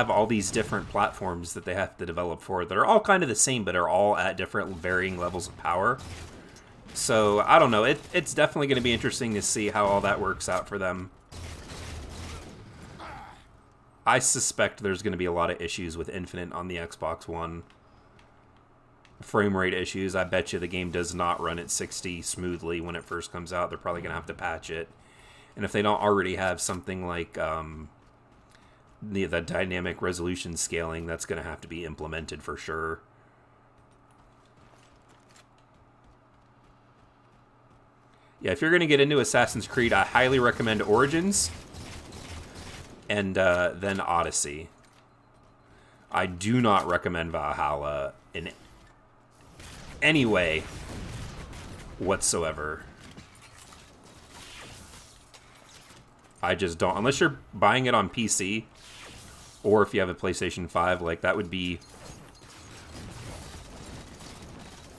A: all these different platforms that they have to develop for that are all kind of the same, but are all at different varying levels of power. So, I don't know. It's definitely going to be interesting to see how all that works out for them. I suspect there's going to be a lot of issues with Infinite on the Xbox One. Frame rate issues. I bet you the game does not run at 60 smoothly when it first comes out. They're probably going to have to patch it. And if they don't already have something like... the dynamic resolution scaling, that's going to have to be implemented for sure. Yeah, if you're going to get into Assassin's Creed, I highly recommend Origins and then Odyssey. I do not recommend Valhalla in any way whatsoever. I just don't. Unless you're buying it on PC, or if you have a PlayStation 5, like, that would be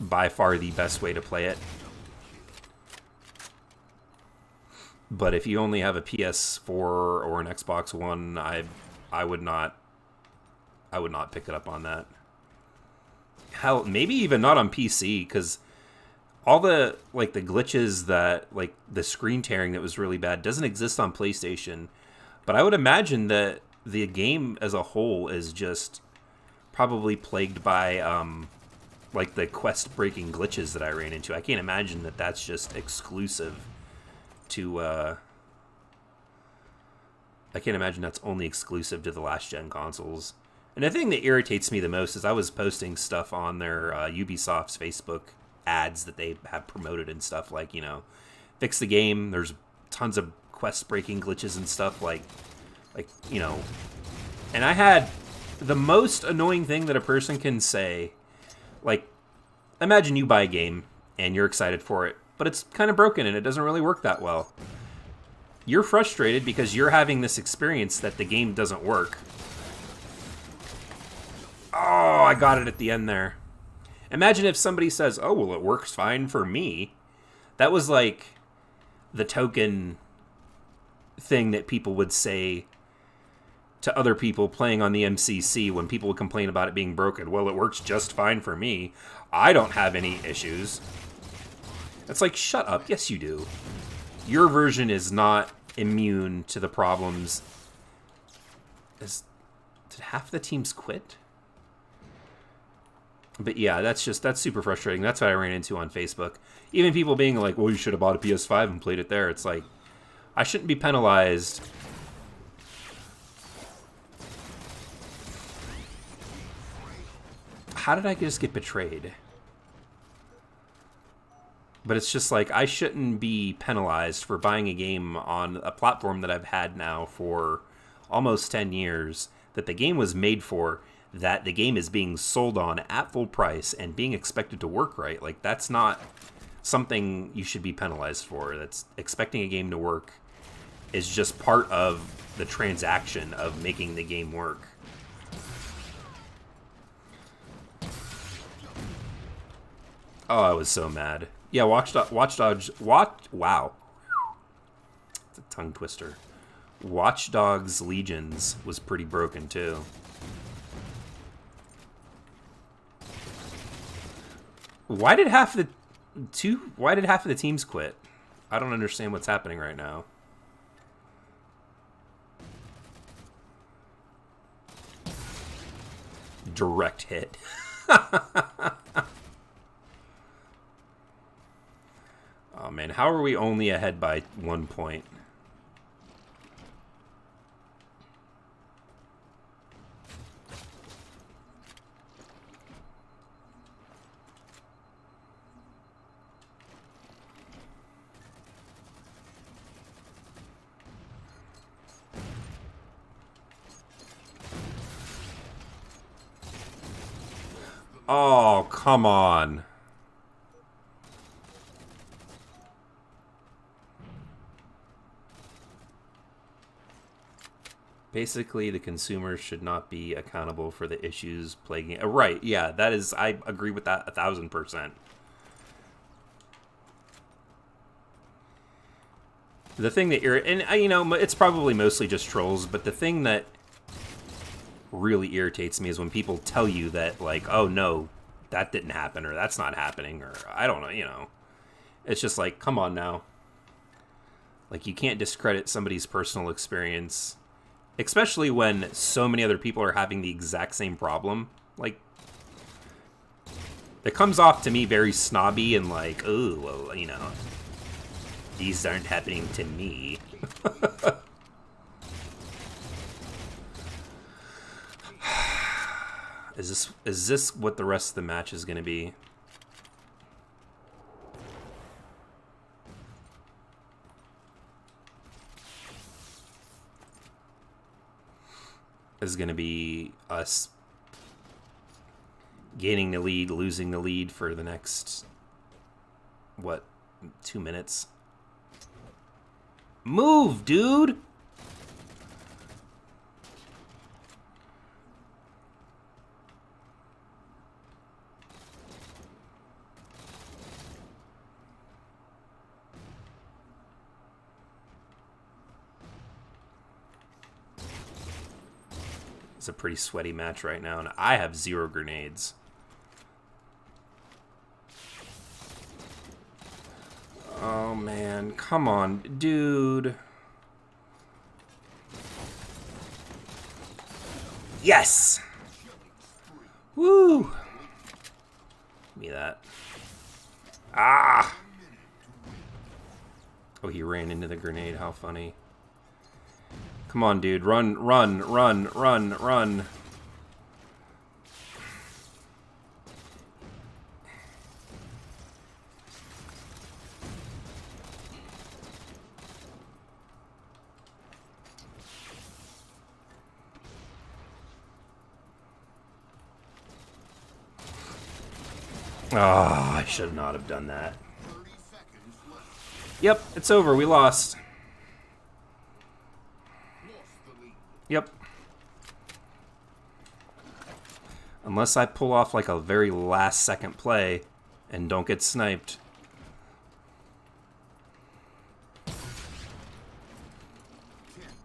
A: by far the best way to play it. But if you only have a PS4 or an Xbox One, I would not pick it up on that. Hell, maybe even not on PC, because all the, like, the glitches that, like, the screen tearing that was really bad doesn't exist on PlayStation. But I would imagine that the game as a whole is just probably plagued by like the quest-breaking glitches that I ran into. I can't imagine that that's just exclusive to, I can't imagine that's only exclusive to the last-gen consoles. And the thing that irritates me the most is I was posting stuff on their Ubisoft's Facebook ads that they have promoted and stuff, like, you know, fix the game. There's tons of quest-breaking glitches and stuff, like, you know. And I had the most annoying thing that a person can say, like, imagine you buy a game and you're excited for it, but it's kind of broken and it doesn't really work that well. You're frustrated because you're having this experience that the game doesn't work. Oh, I got it at the end there. Imagine if somebody says, oh, well, it works fine for me. That was like the token thing that people would say to other people playing on the MCC when people would complain about it being broken. Well, it works just fine for me. I don't have any issues. It's like, shut up. Yes, you do. Your version is not immune to the problems. Did half the teams quit? But yeah, that's super frustrating. That's what I ran into on Facebook. Even people being like, well, you should have bought a PS5 and played it there. It's like, I shouldn't be penalized. How did I just get betrayed? But it's just like, I shouldn't be penalized for buying a game on a platform that I've had now for almost 10 years, that the game was made for, that the game is being sold on at full price and being expected to work right. Like, that's not something you should be penalized for. That's expecting a game to work is just part of the transaction of making the game work. Oh, I was so mad. Yeah, wow. It's a tongue twister. Watch Dogs Legions was pretty broken too. Why did half of the teams quit? I don't understand what's happening right now. Direct hit. Oh man, how are we only ahead by 1 point? Oh, come on. Basically, the consumers should not be accountable for the issues plaguing... right, yeah, that is... I agree with that 1,000%. The thing that... And, you know, it's probably mostly just trolls, but the thing that really irritates me is when people tell you that, like, oh, no, that didn't happen, or that's not happening, or I don't know, you know. It's just like, come on now. Like, you can't discredit somebody's personal experience... Especially when so many other people are having the exact same problem. Like, it comes off to me very snobby and like, oh, well, you know, these aren't happening to me. Is this what the rest of the match is going to be? Is going to be us gaining the lead, losing the lead for the next, what, 2 minutes? Move, dude! It's a pretty sweaty match right now, and I have 0 grenades. Oh, man. Come on, dude. Yes! Woo! Give me that. Ah! Oh, he ran into the grenade. How funny. Come on, dude. Run, run, run, run, run. Ah, I should not have done that.
B: 30 seconds left.
A: Yep, it's over. We lost.
B: Lost the lead.
A: Yep. Unless I pull off like a very last second play and don't get sniped.
B: 10 seconds.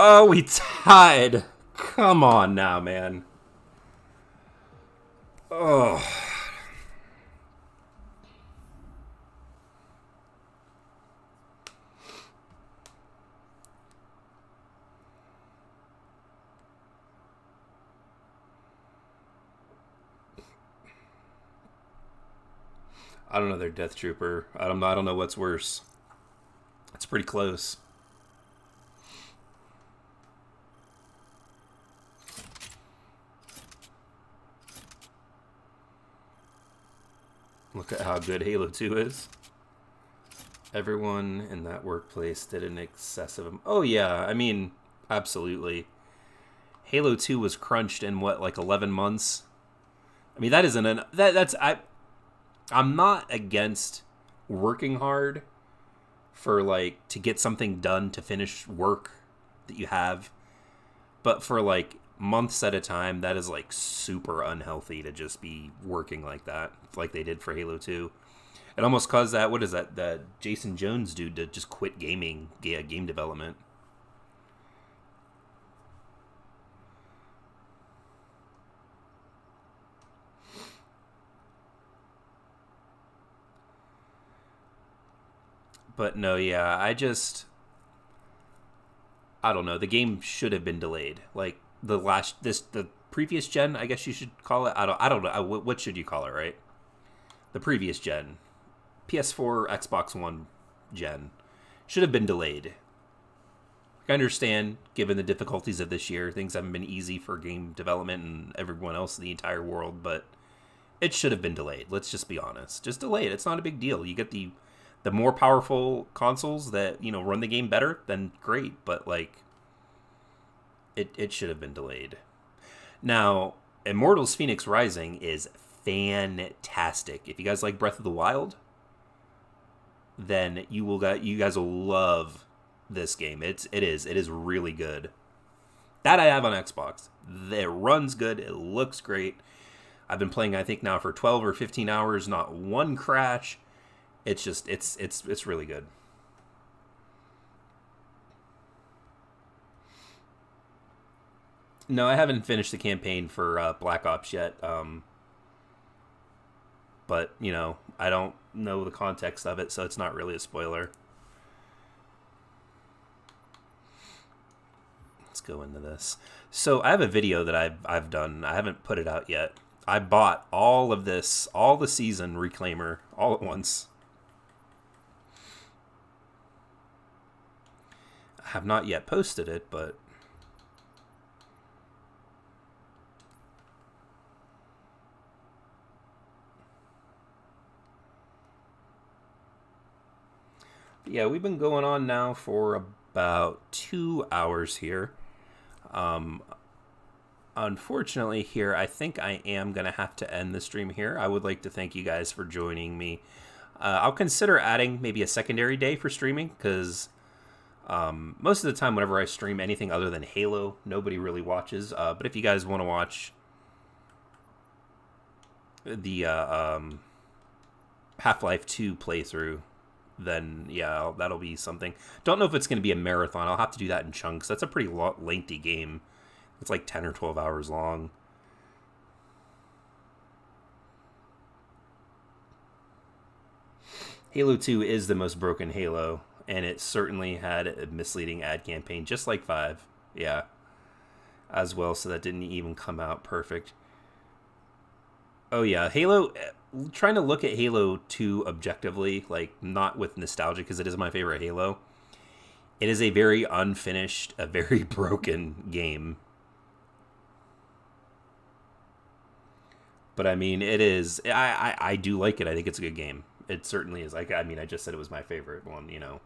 A: Oh, we tied. Come on now, man. Oh. I don't know their Death Trooper. I don't know what's worse. It's pretty close. Look at how good Halo 2 is. Everyone in that workplace did an excessive... Oh yeah, I mean, absolutely. Halo 2 was crunched in what, like 11 months? I mean, that isn't an... I'm not against working hard for, like, to get something done to finish work that you have. But for, like, months at a time, that is, like, super unhealthy to just be working like that, like they did for Halo 2. It almost caused that, what is that Jason Jones dude to just quit game development. But no, yeah, I don't know. The game should have been delayed. Like the previous gen, I guess you should call it. I don't know. What should you call it, right? The previous gen, PS4, Xbox One gen, should have been delayed. I understand, given the difficulties of this year, things haven't been easy for game development and everyone else in the entire world, but it should have been delayed. Let's just be honest. Just delay it. It's not a big deal. You get the more powerful consoles that, you know, run the game better, then great. But, like, it should have been delayed. Now, Immortals Phoenix Rising is fantastic. If you guys like Breath of the Wild, then you guys will love this game. It is really good. That I have on Xbox. It runs good. It looks great. I've been playing, I think, now for 12 or 15 hours. Not one crash. It's just, it's really good. No, I haven't finished the campaign for Black Ops yet. But, you know, I don't know the context of it, so it's not really a spoiler. Let's go into this. So I have a video that I've done. I haven't put it out yet. I bought all of this, all the season Reclaimer, all at once. I have not yet posted it, but yeah, we've been going on now for about 2 hours here. Unfortunately here, I think I am going to have to end the stream here. I would like to thank you guys for joining me. I'll consider adding maybe a secondary day for streaming, because most of the time whenever I stream anything other than Halo, nobody really watches. But if you guys want to watch the Half-Life 2 playthrough, then yeah, that'll be something. Don't know if it's going to be a marathon. I'll have to do that in chunks. That's a pretty lengthy game. It's like 10 or 12 hours long. Halo 2 is the most broken Halo, and it certainly had a misleading ad campaign, just like 5. Yeah, as well, so that didn't even come out perfect. Oh yeah, Halo, trying to look at Halo 2 objectively, like not with nostalgia, because it is my favorite Halo. It is a very unfinished, a very broken game. But I mean, it is. I do like it. I think it's a good game. It certainly is. Like, I mean, I just said it was my favorite one. You know.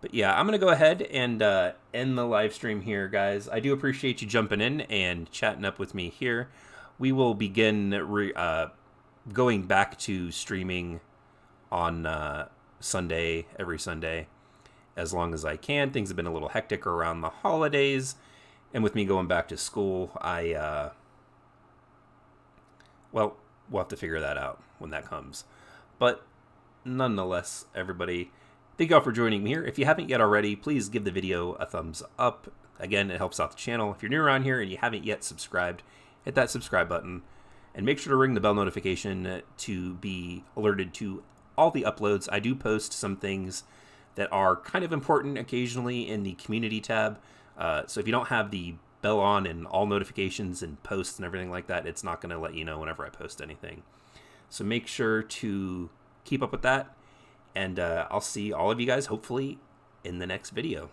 A: But yeah, I'm gonna go ahead and end the live stream here, guys. I do appreciate you jumping in and chatting up with me here. We will begin going back to streaming on Sunday, every Sunday, as long as I can. Things have been a little hectic around the holidays, and with me going back to school, well, we'll have to figure that out when that comes. But nonetheless, everybody, thank you all for joining me here. If you haven't yet already, please give the video a thumbs up. Again, it helps out the channel. If you're new around here and you haven't yet subscribed, hit that subscribe button. And make sure to ring the bell notification to be alerted to all the uploads. I do post some things that are kind of important occasionally in the community tab. So if you don't have the bell on and all notifications and posts and everything like that, it's not going to let you know whenever I post anything. So make sure to keep up with that. And I'll see all of you guys hopefully in the next video.